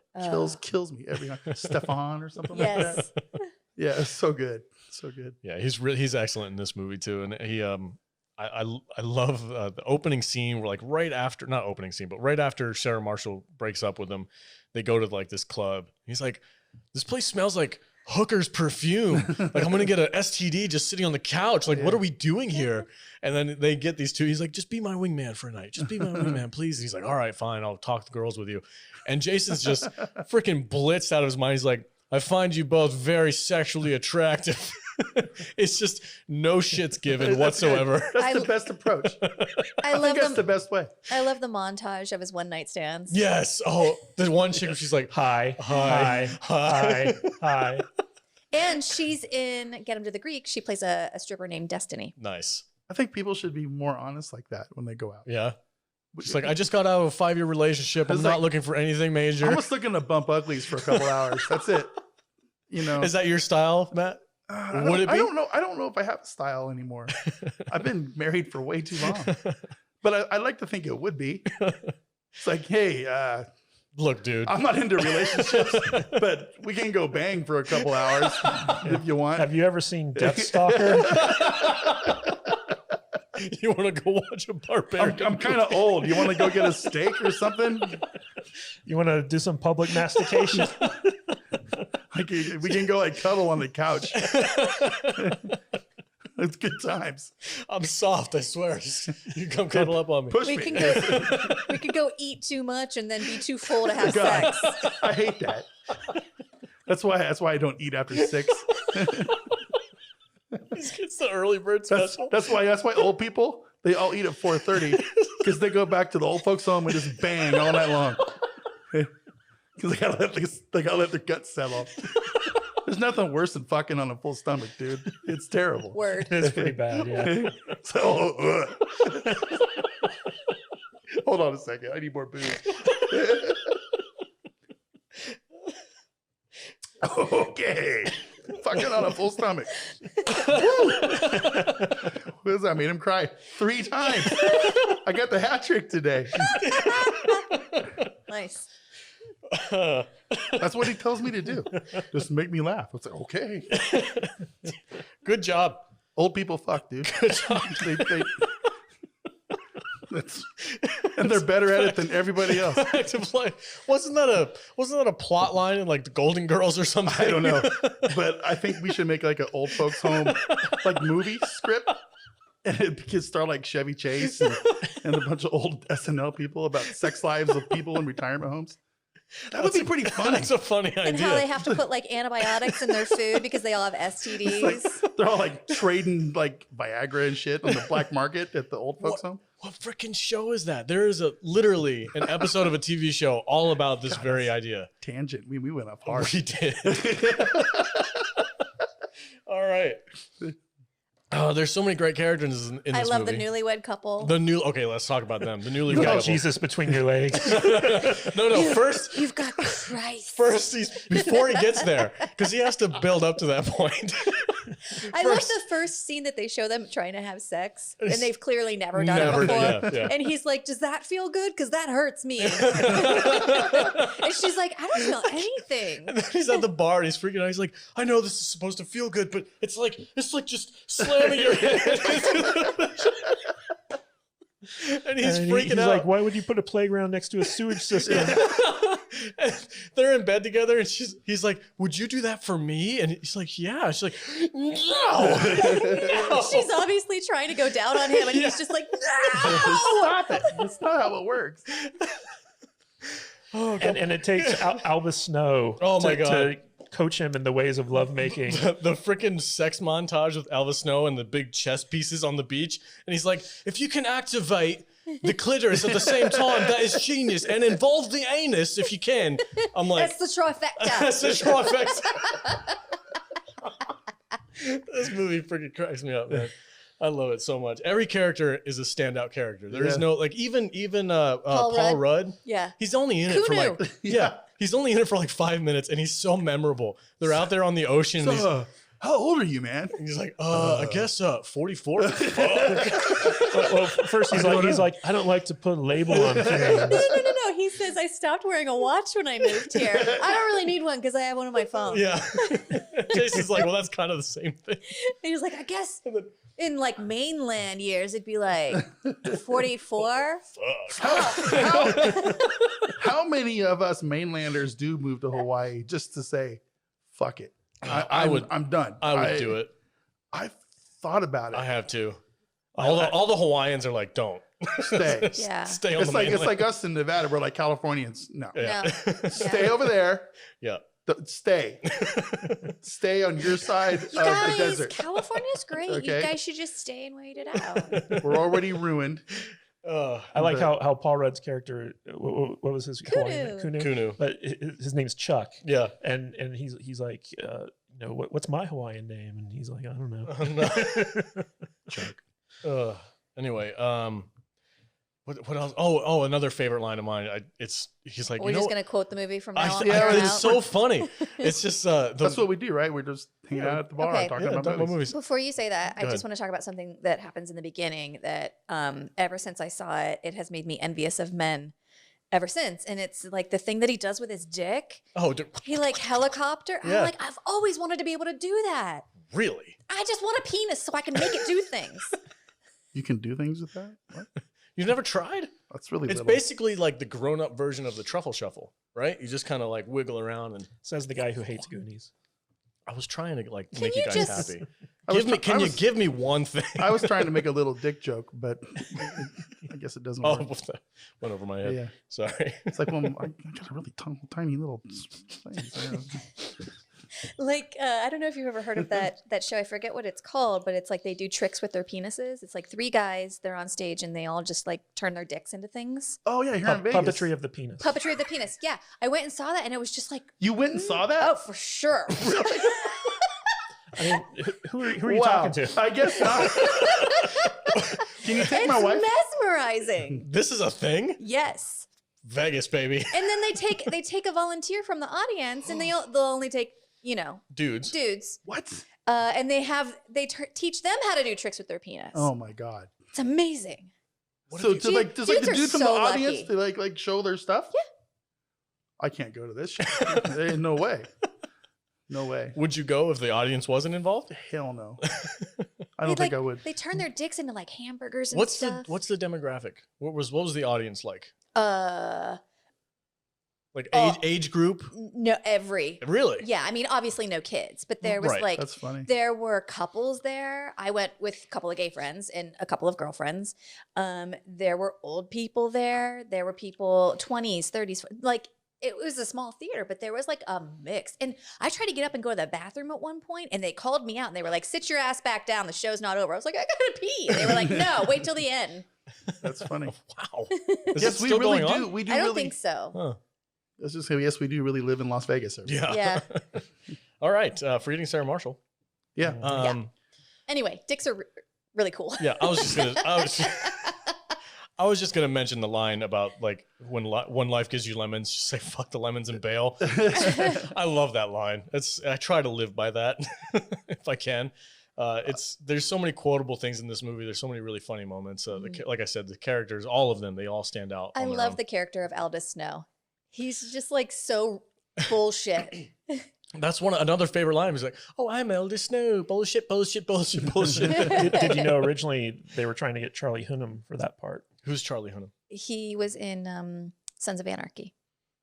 kills me every time. Stefan or something like Yes. that. Yeah, it's so good. So good. Yeah, he's excellent in this movie too, and he I love the opening scene where like right after not opening scene but right after Sarah Marshall breaks up with him, they go to like this club. He's like, this place smells like hooker's perfume. Like I'm gonna get an STD just sitting on the couch. Like what are we doing here? And then they get these two. He's like, just be my wingman for a night. Just be my wingman, please. And he's like, all right, fine. I'll talk the girls with you. And Jason's just freaking blitzed out of his mind. He's like, I find you both very sexually attractive. It's just no shits given whatsoever. That's the best approach. I I love think that's the the best way. I love the montage of his one night stands. Yes. Oh, the one chick where she's like, Hi, Hi. hi, hi, hi. And she's in Get Him to the Greek. She plays a stripper named Destiny. nice. I think people should be more honest like that when they go out. Yeah. She's like, I just got out of a 5-year relationship. I'm It's not like- looking for anything major. I'm just looking to bump uglies for a couple hours. That's it. You know, Is that your style, Matt? Would it be? I don't know. I don't know if I have a style anymore. I've been married for way too long, but I like to think it would be. It's like, hey, Look, dude. I'm not into relationships, but we can go bang for a couple hours if you want. Have you ever seen Deathstalker? You want to go watch a barbarian? I'm kind of old. You want to go get a steak or something? You want to do some public mastication? Like we can go like cuddle on the couch. It's good times. I'm soft, I swear. Just, you come cuddle up on me. Push We me. can go we could go eat too much and then be too full to have God, sex. I hate that. That's why I don't eat after 6. It's the early bird special. That's why old people they all eat at 4:30 because they go back to the old folks' home and just bang all night long. Because they gotta let their guts settle. There's nothing worse than fucking on a full stomach, dude. It's terrible. Word. It's pretty bad, yeah. So, hold on a second. I need more booze. Okay. Fucking on a full stomach. What does that? Made him cry 3 times. I got the hat trick today. Nice. That's what he tells me to do. Just make me laugh. I was like, okay. Good job. Old people fuck, dude. Good job. And they're better at it than everybody else. Back to play. Wasn't that a plot line in like the Golden Girls or something? I don't know, but I think we should make like an old folks home like movie script, and it could star like Chevy Chase and a bunch of old SNL people about sex lives of people in retirement homes. That would be pretty funny. That's a funny idea. And how they have to put like antibiotics in their food because they all have STDs. They're all like trading like Viagra and shit on the black market at the old folks home. What freaking show is that? There is literally an episode of a TV show all about this very idea. Tangent. We went up hard. We did. All right. Oh, there's so many great characters in this I love movie. the newlywed couple. Okay, let's talk about them. The newlywed You got couple. Jesus between your legs. No, first You've got Christ. before he gets there, because he has to build up to that point. I love the first scene that they show them trying to have sex, and they've clearly never done Never, it before. yeah. And he's like, "Does that feel good? Because that hurts me." And she's like, "I don't feel anything." And then he's at the bar and he's freaking out. He's like, I know this is supposed to feel good, but it's like just slamming your head. And he's freaking out. Like, why would you put a playground next to a sewage system? And they're in bed together, and he's like, "Would you do that for me?" And he's like, "Yeah." She's like, "No." She's obviously trying to go down on him, and he's just like, "No!" Stop it. That's not how it works. Oh, God. and it takes Albus Snow to coach him in the ways of lovemaking. The freaking sex montage with Elvis Snow and the big chess pieces on the beach. And he's like, if you can activate the clitoris at the same time, that is genius. And involve the anus if you can. I'm like, That's the trifecta. that's the trifecta. This movie freaking cracks me up, man. I love it so much. Every character is a standout character. There is no, like, even Paul Rudd. Yeah. He's only in it for like, he's only in it for like 5 minutes, and he's so memorable. They're out there on the ocean. And So, how old are you, man? he's like, I guess 44. well, first he's like, I don't like to put a label on things. No. He says, I stopped wearing a watch when I moved here. I don't really need one because I have one on my phone. Yeah. Jason's like, well, that's kind of the same thing. And he's like, I guess in like mainland years, it'd be like 44. How many of us mainlanders do move to Hawaii just to say, fuck it? I'm done. I would do it. I've thought about it. I have to. All the Hawaiians are like, don't. Stay. Yeah. Stay on It's the like mainland. us in Nevada. We're like Californians. No. Yeah. No. Stay over there. Yeah. Stay. Stay on your side of the Guys, desert. California's great. You Okay. guys should just stay and wait it out. We're already ruined. I like how Paul Rudd's character, what was his Kunu. Kunu. But his name's Chuck. Yeah. And he's like, what's my Hawaiian name? And he's like, I don't know. Chuck. Anyway, what else? Oh, another favorite line of mine. He's like, We're just going to quote the movie from now on. It's so funny. It's just that's what we do, right? We're just hanging out at the bar Okay. talking about movies. Before you say that, I Go just ahead. want to talk about something that happens in the beginning that ever since I saw it, it has made me envious of men ever since. And it's like the thing that he does with his dick. Oh, He like helicopter. Yeah. I'm like, I've always wanted to be able to do that. really? I just want a penis so I can make it do things. You can do things with that? What? You've never tried? That's really It's little. basically like the grown-up version of the truffle shuffle, right? You just kind of like wiggle around, and Says the guy who hates Goonies. I was trying to like Can make you you guys just- happy. I was Can you was- give me one thing? I was trying to make a little dick joke, but I guess it doesn't Oh, work. that went over my head. Yeah. Sorry. It's like, well, I got a really tiny little thing. Like, I don't know if you've ever heard of that show. I forget what it's called, but it's like they do tricks with their penises. It's like 3 guys, they're on stage and they all just like turn their dicks into things. Oh, yeah, here in Vegas. Puppetry of the penis. Puppetry of the penis. Yeah. I went and saw that and it was just like, You went and saw that? oh, for sure. I mean, who are you Wow. talking to? I guess not. Can you take my It's wife? mesmerizing. This is a thing? Yes. Vegas, baby. And then they take a volunteer from the audience and they'll only take, Dudes. dudes. What? And they teach them how to do tricks with their penis. Oh, my God. It's amazing. So does like Dudes the are dude from the so audience lucky. to like show their stuff? Yeah. I can't go to this shit. There ain't no way. No way. Would you go if the audience wasn't involved? Hell no. I don't think I would. They turn their dicks into like hamburgers and What's stuff. the demographic? What was the audience like? Like age group? No, every. Really? Yeah, I mean, obviously no kids, but there was Right, like That's funny. there were couples there. I went with a couple of gay friends and a couple of girlfriends. There were old people there. There were people 20s, 30s. Like it was a small theater, but there was like a mix. And I tried to get up and go to the bathroom at one point, and they called me out and they were like, "Sit your ass back down. The show's not over." I was like, "I gotta pee." And they were like, "No, wait till the end." That's funny. Wow. Is it Yes, we still really going do. on? We do I don't really. think so. Huh. Let's just say yes, we do really live in Las Vegas. Yeah. Yeah. All right. For eating Sarah Marshall. Yeah. Anyway, dicks are really cool. Yeah, I was just gonna mention the line about like when life gives you lemons, just say fuck the lemons and bail. I love that line. I try to live by that if I can. There's so many quotable things in this movie. There's so many really funny moments. Like I said, the characters, all of them, they all stand out. I love the character of Aldous Snow. He's just like so bullshit. That's another favorite line. He's like, "Oh, I'm Aldous Snow. Bullshit, bullshit, bullshit, bullshit." Did you know originally they were trying to get Charlie Hunnam for that part? Who's Charlie Hunnam? He was in Sons of Anarchy.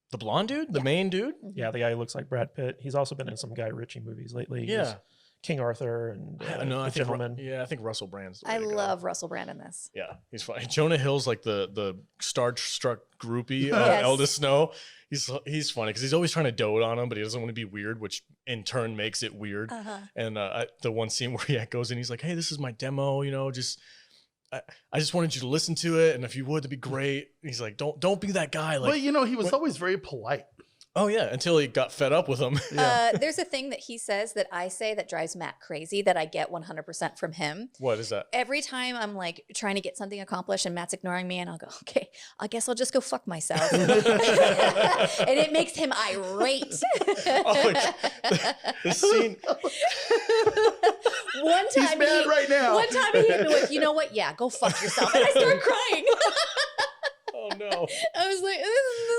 The blonde dude, the main dude. Yeah, the guy who looks like Brad Pitt. He's also been in some Guy Ritchie movies lately. He Yeah. was King Arthur and No, The Gentleman. I think Russell Brand's. The way I to go. love Russell Brand in this. Yeah, he's funny. Jonah Hill's like the starstruck groupie of Yes. Aldous Snow. He's funny because he's always trying to dote on him, but he doesn't want to be weird, which in turn makes it weird. And the one scene where he goes in, he's like, "Hey, this is my demo. You know, I just wanted you to listen to it, and if you would, that'd be great." He's like, "Don't be that guy." Like, But you know, he was always very polite. oh yeah, until he got fed up with him. There's a thing that he says that I say that drives Matt crazy that I get 100% from him. What is that? Every time I'm like trying to get something accomplished and Matt's ignoring me, and I'll go, okay, I guess I'll just go fuck myself. And it makes him irate. The scene. One time He's mad right now. One time he hit me with, you know what? Yeah, go fuck yourself. And I start crying. Oh no. I was like,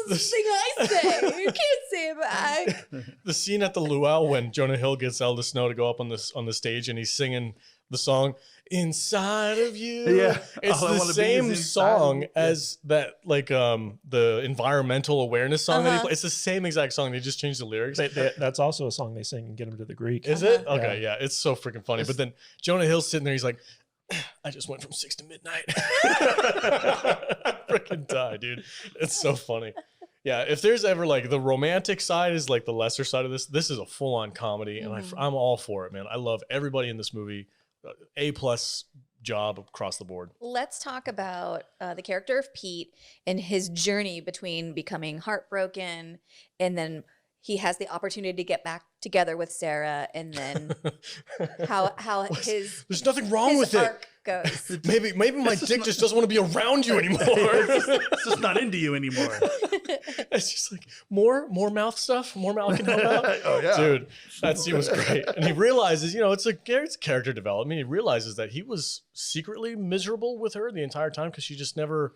this is the thing I say. You can't say it back. The scene at the luau when Jonah Hill gets Aldous Snow to go up on the stage and he's singing the song "Inside of You." Yeah. It's All I the wanna be same is inside of song you. as that, like the environmental awareness song that he plays. It's the same exact song. They just changed the lyrics. That's also a song they sing in Get Him to the Greek. Is it? Okay, yeah. It's so freaking funny. But then Jonah Hill's sitting there. He's like, "I just went from 6 to midnight." Freaking die, dude. It's so funny. Yeah, if there's ever like the romantic side is like the lesser side of this. This is a full on comedy, and I'm all for it, man. I love everybody in this movie. A+ job across the board. Let's talk about the character of Pete and his journey between becoming heartbroken and then he has the opportunity to get back together with Sarah, and then how his there's nothing wrong with it. arc goes. Maybe my dick just doesn't want to be around you anymore. It's just not into you anymore. It's just like more mouth stuff, more mouth can help out. Oh yeah, Dude, that scene was great. And he realizes, it's a character development. He realizes that he was secretly miserable with her the entire time because she just never,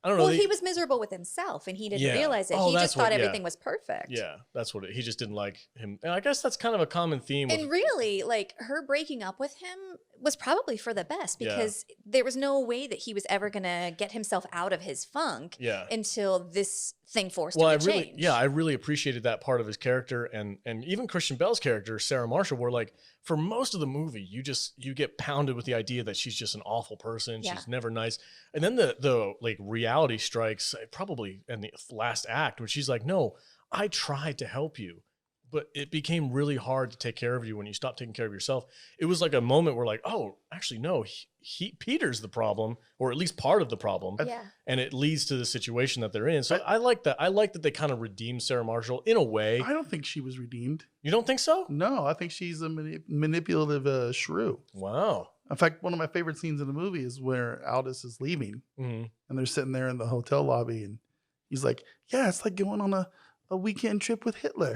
I don't know. Well, he was miserable with himself and he didn't Yeah. realize it. Oh, He that's just thought what- yeah. everything was perfect. Yeah, that's what he just didn't like him. And I guess that's kind of a common theme. And really, like, her breaking up with him was probably for the best because there was no way that he was ever going to get himself out of his funk Yeah. until this thing forced Well, him to change. I really appreciated that part of his character, and even Christian Bale's character, Sarah Marshall, were like, for most of the movie, you get pounded with the idea that she's just an awful person, Yeah. she's never nice, and then the like reality strikes probably in the last act when she's like, no, I tried to help you, but it became really hard to take care of you when you stopped taking care of yourself. It was like a moment where like, oh, actually no, Peter's the problem, or at least part of the problem. Yeah. And it leads to the situation that they're in. So I like that. I like that they kind of redeemed Sarah Marshall in a way. I don't think she was redeemed. You don't think so? No, I think she's a manipulative shrew. Wow. In fact, one of my favorite scenes in the movie is where Aldous is leaving Mhm. and they're sitting there in the hotel lobby and he's like, yeah, it's like going on a weekend trip with Hitler.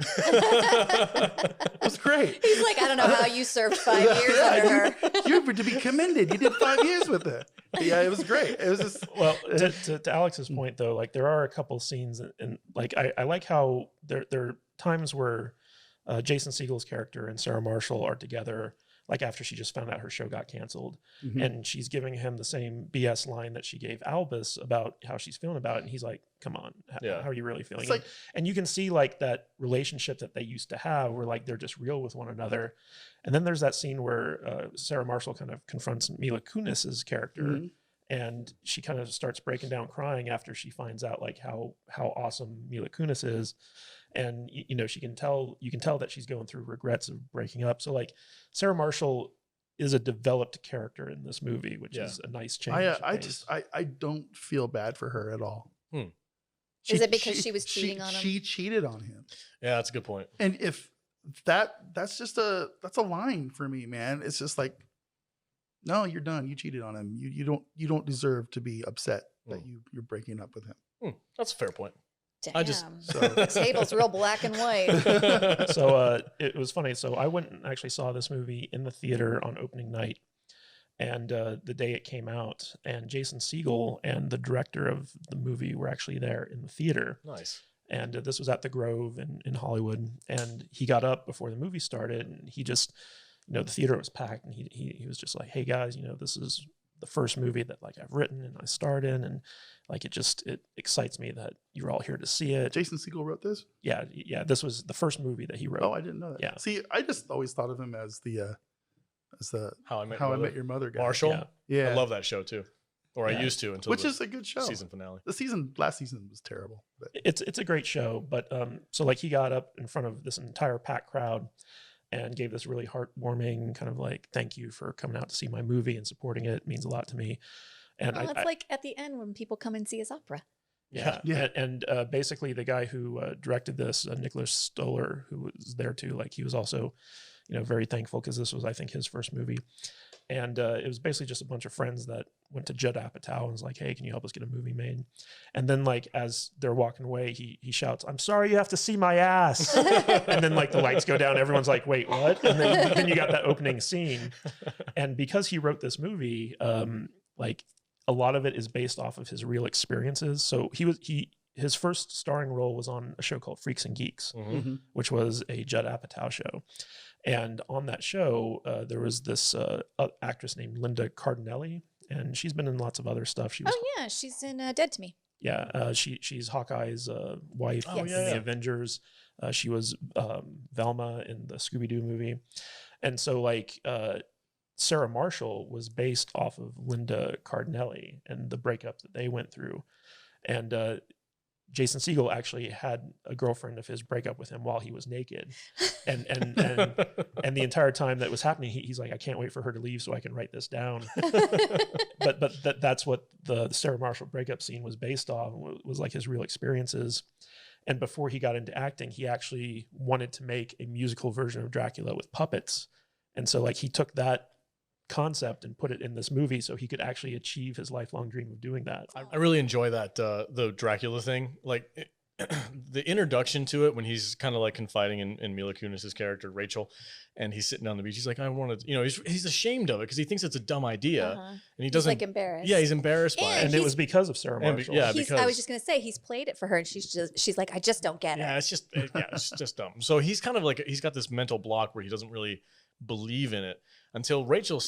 It was great. He's like, I don't know how you served 5 years under her. You're to be commended. You did 5 years with her. Yeah, it was great. It was just Well, to Alex's point though, like there are a couple scenes and like I like how there are times where Jason Segel's character and Sarah Marshall are together, like after she just found out her show got canceled, and she's giving him the same BS line that she gave Albus about how she's feeling about it, and he's like, "Come on, how are you really feeling?" It's like- and you can see like that relationship that they used to have, where like they're just real with one another. And then there's that scene where Sarah Marshall kind of confronts Mila Kunis's character. And she kind of starts breaking down crying after she finds out like how awesome Mila Kunis is. And you can tell that she's going through regrets of breaking up. So like Sarah Marshall is a developed character in this movie, which is a nice change. I don't feel bad for her at all. Is it because she was cheating on him? She cheated on him. Yeah, that's a good point. And if that's a line for me, man. It's just like, No, you're done. You cheated on him. You don't deserve to be upset that you're breaking up with him. That's a fair point. Damn. I just The table's real black and white. So it was funny. So I went and actually saw this movie in the theater on opening night. And the day it came out, and Jason Segel and the director of the movie were actually there in the theater. Nice. And this was at the Grove in Hollywood. And he got up before the movie started, and he just, the theater was packed, and he was just like, "Hey guys, this is the first movie that like I've written and I starred in, and like it excites me that you're all here to see it." Jason Segel wrote this? Yeah. This was the first movie that he wrote. Oh, I didn't know that. Yeah. See, I just always thought of him as the How I Met Your Mother guy. Marshall. Yeah. I love that show too, or Yeah. I used to until Which is a good show. season finale. Last season was terrible. But It's a great show, but so like he got up in front of this entire packed crowd and gave this really heartwarming kind of like, "Thank you for coming out to see my movie and supporting it. It means a lot to me." And Well, it's like at the end when people come and see his opera. yeah. Yeah. And basically the guy who directed this, Nicholas Stoller, who was there too, like he was also, very thankful because this was, I think, his first movie. And it was basically just a bunch of friends that went to Judd Apatow and was like, "Hey, can you help us get a movie made?" And then like, as they're walking away, he shouts, "I'm sorry you have to see my ass." And then like the lights go down. Everyone's like, "Wait, what?" And then you got that opening scene. And because he wrote this movie, like a lot of it is based off of his real experiences. So his first starring role was on a show called Freaks and Geeks, which was a Judd Apatow show. And on that show, there was this actress named Linda Cardinelli, and she's been in lots of other stuff. She was, Oh yeah, she's in Dead to Me. yeah, she's Hawkeye's wife Oh, in yes. the Avengers. She was Velma in the Scooby-Doo movie. And so like Sarah Marshall was based off of Linda Cardinelli and the breakup that they went through. And Jason Segel actually had a girlfriend of his break up with him while he was naked. And the entire time that was happening, he's like, "I can't wait for her to leave so I can write this down." But that's what the Sarah Marshall breakup scene was based on, was like his real experiences. And before he got into acting, he actually wanted to make a musical version of Dracula with puppets. And so like he took that concept and put it in this movie so he could actually achieve his lifelong dream of doing that. I really enjoy that the Dracula thing, like the introduction to it when he's kind of like confiding in Mila Kunis's character Rachel, and he's sitting on the beach. He's like, "I want to," he's ashamed of it because he thinks it's a dumb idea, and he doesn't. He's like embarrassed. Yeah, he's embarrassed by it. And it was because of Sarah Marshall. Yeah, I because was just gonna say he's played it for her, and she's like, "I just don't get it." yeah, it's just dumb. So he's kind of like he's got this mental block where he doesn't really believe in it until Rachel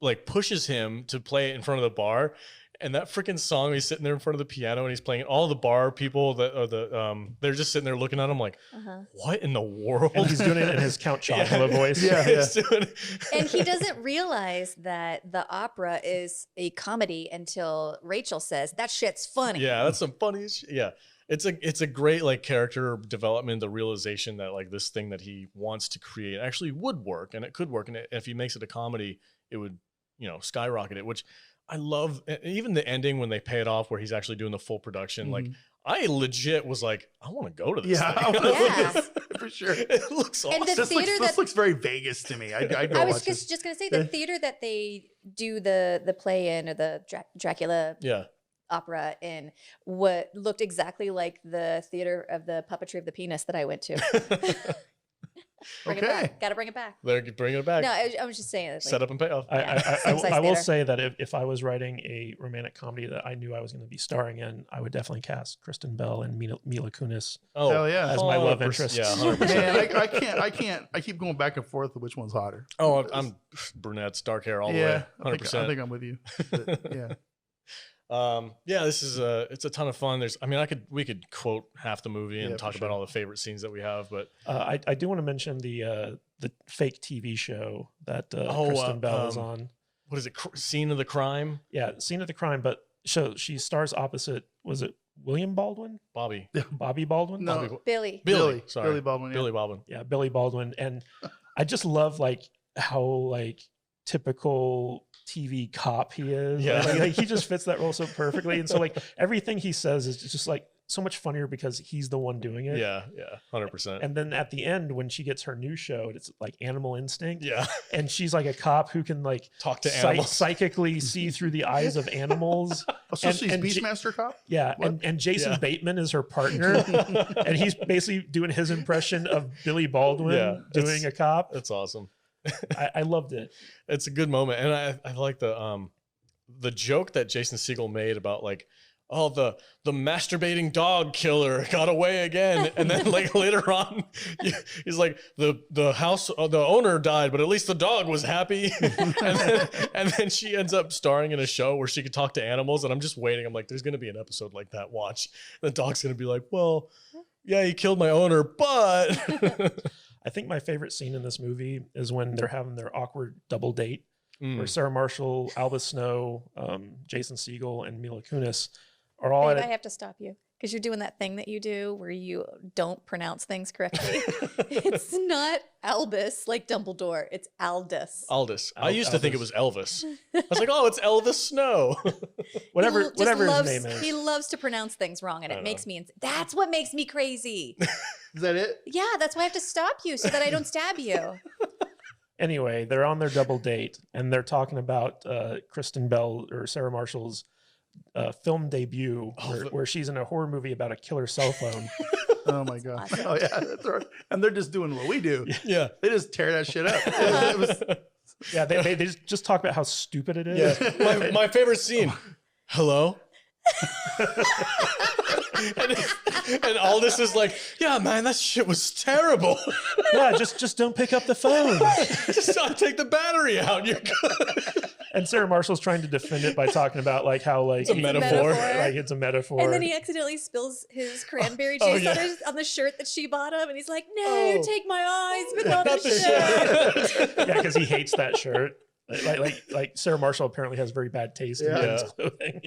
like pushes him to play it in front of the bar. And that freaking song, he's sitting there in front of the piano and he's playing. All the bar people that are they're just sitting there looking at him like, "What in the world?" And he's doing it in his Count Chocula voice. Yeah. And he doesn't realize that the opera is a comedy until Rachel says, "That shit's funny." Yeah, that's some funny shit. Yeah. It's a great like character development, the realization that like this thing that he wants to create actually would work, and it could work. And if he makes it a comedy, it would, skyrocket it, which I love. Even the ending when they pay it off where he's actually doing the full production, like I legit was like, I want to go to this thing. Yeah. For sure. It looks awesome. And the theater This looks very Vegas to me. I'd go I was watch this. just gonna say the theater that they do the play in, or the Dracula Yeah. opera in, what looked exactly like the theater of the puppetry of the penis that I went to. Bring it back. Gotta bring it back. They're bringing it back. No, I was just saying. Like, Set up and pay off. Same-size I will theater. say that if I was writing a romantic comedy that I knew I was going to be starring in, I would definitely cast Kristen Bell and Mila Kunis Hell yeah. as my love 100%. interest. Yeah, 100%. Man, I can't. I keep going back and forth with which one's hotter. Oh, I'm brunettes, dark hair all the way. I 100%. think I'm with you. But, yeah. This is it's a ton of fun. We could quote half the movie and Yeah, talk for about sure. all the favorite scenes that we have, but I do want to mention the fake TV show that Kristen Bell is on. what is it? Scene of the crime? Yeah, Scene of the Crime, but so she stars opposite, was it William Baldwin? Bobby. Bobby Baldwin? No. Billy. Billy. Sorry. Billy Baldwin. Yeah. Billy Baldwin. Yeah, Billy Baldwin. And I just love like how like typical TV cop he is. Yeah. Like, he just fits that role so perfectly. And so like everything he says is just like so much funnier because he's the one doing it. Yeah, 100%. And then at the end, when she gets her new show, it's like Animal Instinct. Yeah, And she's like a cop who can like talk to animals. psychically see through the eyes of animals. Oh, so she's Beachmaster cop? Yeah, and Jason Bateman is her partner, and he's basically doing his impression of Billy Baldwin doing a cop. That's awesome. I loved it. It's a good moment, and I like the joke that Jason Segel made about like, oh, the masturbating dog killer got away again, and then like later on, he's like the house the owner died, but at least the dog was happy, and then she ends up starring in a show where she could talk to animals, and I'm just waiting. I'm like, there's gonna be an episode like that. Watch, the dog's gonna be like, well, yeah, he killed my owner, but. I think my favorite scene in this movie is when they're having their awkward double date, where Sarah Marshall, Albus Snow, Jason Segel, and Mila Kunis are all Babe, at I have to stop you because you're doing that thing that you do where you don't pronounce things correctly. It's not Albus like Dumbledore. It's Aldous. Aldous. I used to think it was Elvis. I was like, oh, it's Elvis Snow. whatever loves, his name is. He loves to pronounce things wrong, and it makes me. That's what makes me crazy. Is that it? Yeah, that's why I have to stop you so that I don't stab you. Anyway, they're on their double date, and they're talking about Kristen Bell or Sarah Marshall's film debut, where she's in a horror movie about a killer cell phone. Oh my god! Awesome. Oh yeah, that's right. And they're just doing what we do. Yeah, they just tear that shit up. It was, yeah, they just talk about how stupid it is. Yeah, my favorite scene. Hello. and all this is like, yeah, man, that shit was terrible. Yeah, just don't pick up the phone. Just don't take the battery out. You're good. And Sarah Marshall's trying to defend it by talking about like how like it's a metaphor. Like it's a metaphor. And then he accidentally spills his cranberry Oh, juice yeah. on the shirt that she bought him, and he's like, "No, take my eyes, but not, Not the the shirt." Yeah, because he hates that shirt. Like Sarah Marshall apparently has very bad taste in men's clothing.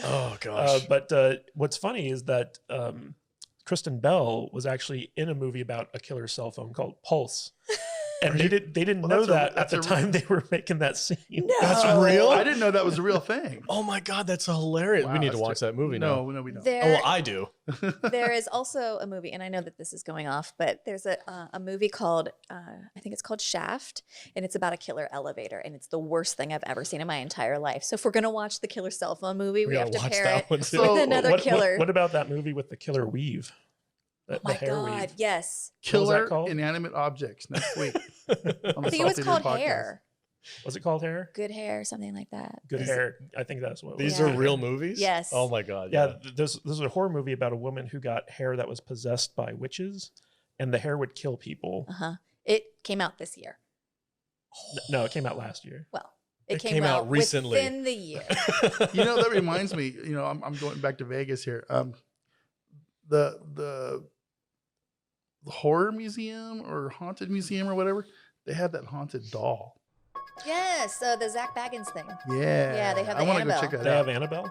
Oh gosh. But what's funny is that Kristen Bell was actually in a movie about a killer cell phone called Pulse. And they didn't know that at the time they were making that scene. No. That's real? I didn't know that was a real thing. Oh my god, that's hilarious. Wow, we need to that's watch that movie now. No, we don't. Oh, well, I do. There is also a movie, and I know that this is going off, but there's a movie called, I think it's called Shaft, and it's about a killer elevator, and it's the worst thing I've ever seen in my entire life. So if we're going to watch the killer cell phone movie, we have gotta to watch pair that it one with too. another killer. What about that movie with the killer weave? Oh my God, yes. Killer called? inanimate objects next week. I think it was called Hair. Was it called Hair? Good Hair, something like that. Good Hair. I think that's what it was. These Yeah. are real movies? Yes. Oh my god. Yeah, this is a horror movie about a woman who got hair that was possessed by witches, and the hair would kill people. It came out this year. No, it came out last year. Well, It came out recently. within the year. You know, that reminds me, you know, I'm going back to Vegas here. The horror museum or haunted museum or whatever, they had that haunted doll. Yes, the Zach Baggins thing. Yeah. Yeah, they have I the want to go Annabelle. check that They out. have Annabelle?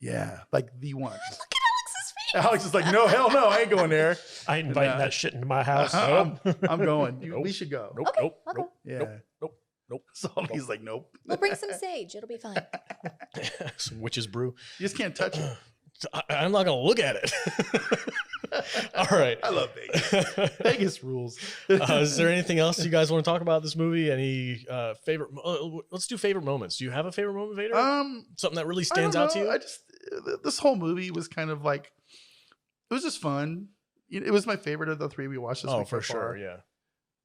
Yeah, like the one. Look at Alex's face. Alex is like, no, hell no, I ain't going there. I ain't inviting Nah. that shit into my house. I'm going. Nope. We should go. Nope, Okay, nope, I'll go. nope, Yeah. nope. So he's like, nope. We'll bring some sage. It'll be fine. Some witch's brew. You just can't touch it. I'm not gonna look at it. All right. I love Vegas. Vegas rules. Is there anything else you guys want to talk about this movie? Any favorite? Let's do favorite moments. Do you have a favorite moment, Vader? Something that really I stands don't out to know. you? I just this whole movie was kind of like, it was just fun. It was my favorite of the three we watched this Oh, week for so far. sure.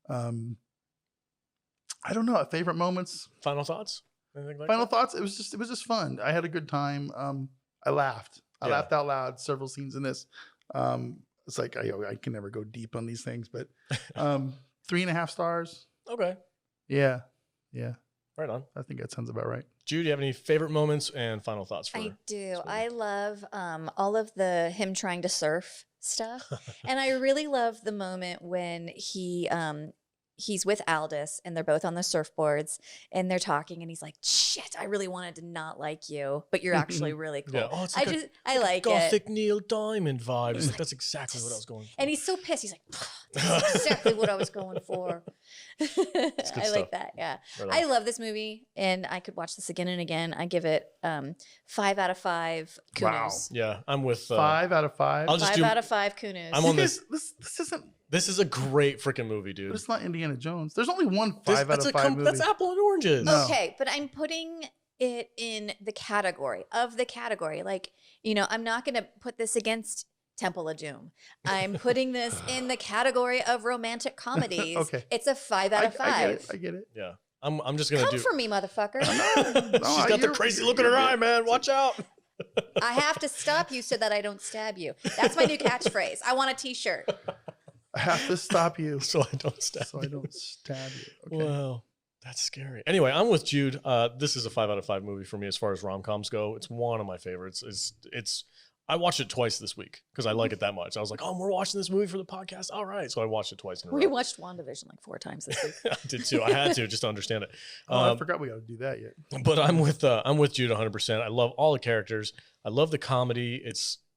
Yeah. I don't know. Favorite moments. Final thoughts? Anything like Final that? thoughts. It was just fun. I had a good time. I laughed. I Yeah. laughed out loud. Several scenes in this. It's like I can never go deep on these things, but 3.5 stars. Okay. Yeah. Right on. I think that sounds about right. Jude, do you have any favorite moments and final thoughts for I do. movie? I love all of the him trying to surf stuff, and I really love the moment when he he's with Aldous and they're both on the surfboards and they're talking and he's like, shit, I really wanted to not like you, but you're actually really cool. Yeah. Oh, it's I like gothic it. Neil Diamond vibe. It's like, that's exactly what I was going for. And he's so pissed. He's like, that's exactly what I was going for. I stuff. like that. Yeah. Right on. I love this movie and I could watch this again and again. I give it 5 out of 5 kunos. Wow. Yeah, I'm with 5 out of 5. I'll just 5 do. out of 5 kunos. I'm on this isn't. This is a great freaking movie, dude. But it's not Indiana Jones. There's only one This- 5 out of 5 movie. That's apple and oranges. No. Okay, but I'm putting it in the category of the category. Like, you know, I'm not going to put this against Temple of Doom. I'm putting this in the category of romantic comedies. Okay. It's a 5 out of 5. I get it. Yeah, I'm just gonna Come do. for me, motherfucker. She's got the crazy look in her eye, man. Watch out. I have to stop you so that I don't stab you. That's my new catchphrase. I want a t-shirt. I have to stop you So I don't stab. so I don't stab you. Okay. Wow, that's scary. Anyway, I'm with Jude. This is a 5 out of 5 movie for me as far as rom-coms go. It's one of my favorites. It's I watched it twice this week because I like it that much. I was like, oh, we're watching this movie for the podcast. All right. So I watched it twice in a We row. watched WandaVision like 4 times this week. I did too. I had to just to understand it. I forgot we got to do that yet. But I'm with Jude 100%. I love all the characters. I love the comedy.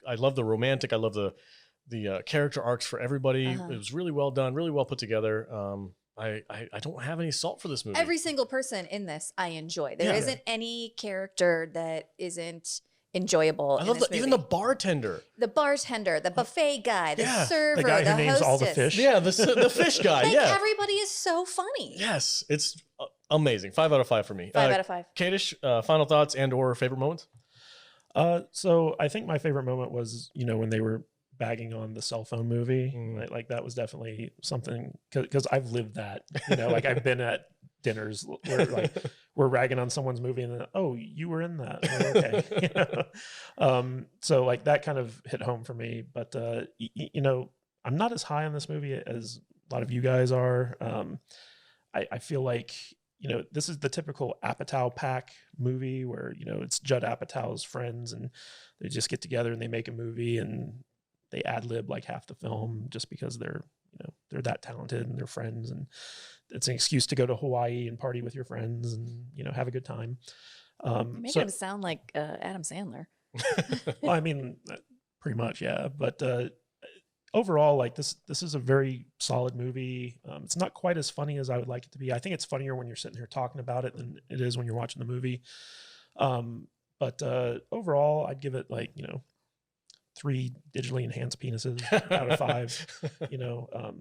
I love the romantic. I love the character arcs for everybody. It was really well done, really well put together. I don't have any salt for this movie. Every single person in this I enjoy. There Yeah. not any character that isn't enjoyable. I love even the bartender. The bartender, the buffet guy, the Yeah. server, The guy who names hostess. all the fish. Yeah, the fish guy. Like, Yeah. everybody is so funny. Yes, it's amazing. 5 out of 5 for me. 5 out of 5. Kadish, final thoughts and or favorite moments? So I think my favorite moment was, when they were bagging on the cell phone movie. Like that was definitely something, because I've lived that. Like I've been at dinners where like we're ragging on someone's movie and then, oh, you were in that. Oh, okay. So like that kind of hit home for me. But I'm not as high on this movie as a lot of you guys are. I feel like this is the typical Apatow pack movie where, it's Judd Apatow's friends and they just get together and they make a movie and they ad lib like half the film just because they're that talented and they're friends, and it's an excuse to go to Hawaii and party with your friends and, have a good time. You're making him sound like Adam Sandler. Well, I mean, pretty much. Yeah. But, overall, like this is a very solid movie. It's not quite as funny as I would like it to be. I think it's funnier when you're sitting here talking about it than it is when you're watching the movie. But overall, I'd give it like 3 digitally enhanced penises out of 5.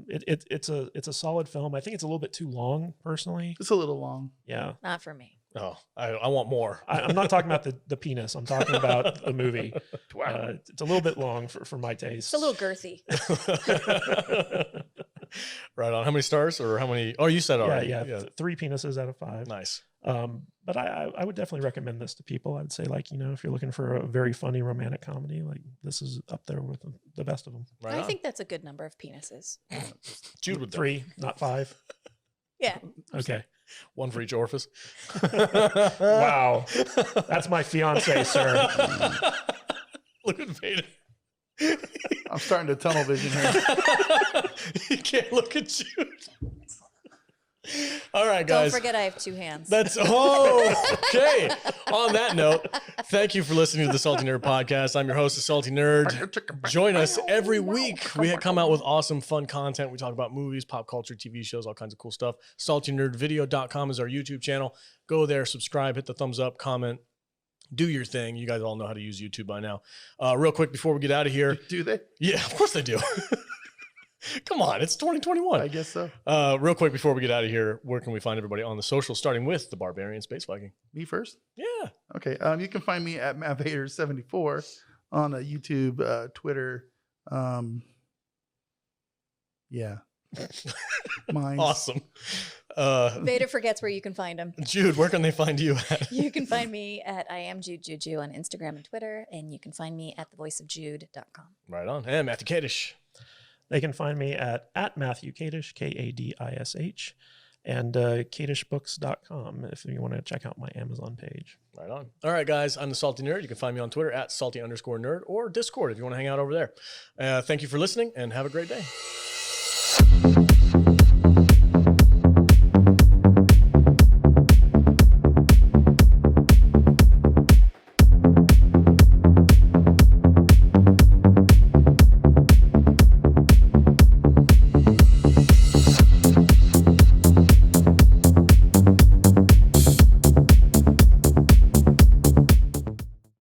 It's a solid film. I think it's a little bit too long, personally. It's a little long. Yeah. Not for me. Oh, I want more. I'm not talking about the penis. I'm talking about the movie. It's a little bit long for my taste. It's a little girthy. Right on. How many stars or how many? Oh, you said already. Yeah. 3 penises out of 5. Nice. But I would definitely recommend this to people. I would say, like, if you're looking for a very funny romantic comedy, like this is up there with the best of them. Right I on. think that's a good number of penises. Jude with 3, not 5. Yeah. Okay. 1 for each orifice. Wow. That's my fiance, sir. Look at Vader. I'm starting to tunnel vision here. You can't look at Jude. All right, Don't guys. forget I have 2 hands. Okay. On that note, thank you for listening to the Salty Nerd Podcast. I'm your host, the Salty Nerd. Join us every week. We come out with awesome, fun content. We talk about movies, pop culture, TV shows, all kinds of cool stuff. SaltyNerdVideo.com is our YouTube channel. Go there, subscribe, hit the thumbs up, comment, do your thing. You guys all know how to use YouTube by now. Real quick before we get out of here. Do they? Yeah, of course they do. Come on, it's 2021. I guess so. Real quick before we get out of here, where can we find everybody on the social, starting with the Barbarian Space Viking? Me first? Yeah. Okay. You can find me at MattVader74 on YouTube, Twitter. Yeah. Mine. Awesome. Vader forgets where you can find him. Jude, where can they find you at? You can find me at I am Jude Juju on Instagram and Twitter, and you can find me at thevoiceofjude.com. Right on. And Matthew Kadish. They can find me at Matthew Kadish, Kadish, and kadishbooks.com if you want to check out my Amazon page. Right on. All right, guys. I'm the Salty Nerd. You can find me on Twitter at salty_nerd or Discord if you want to hang out over there. Thank you for listening and have a great day.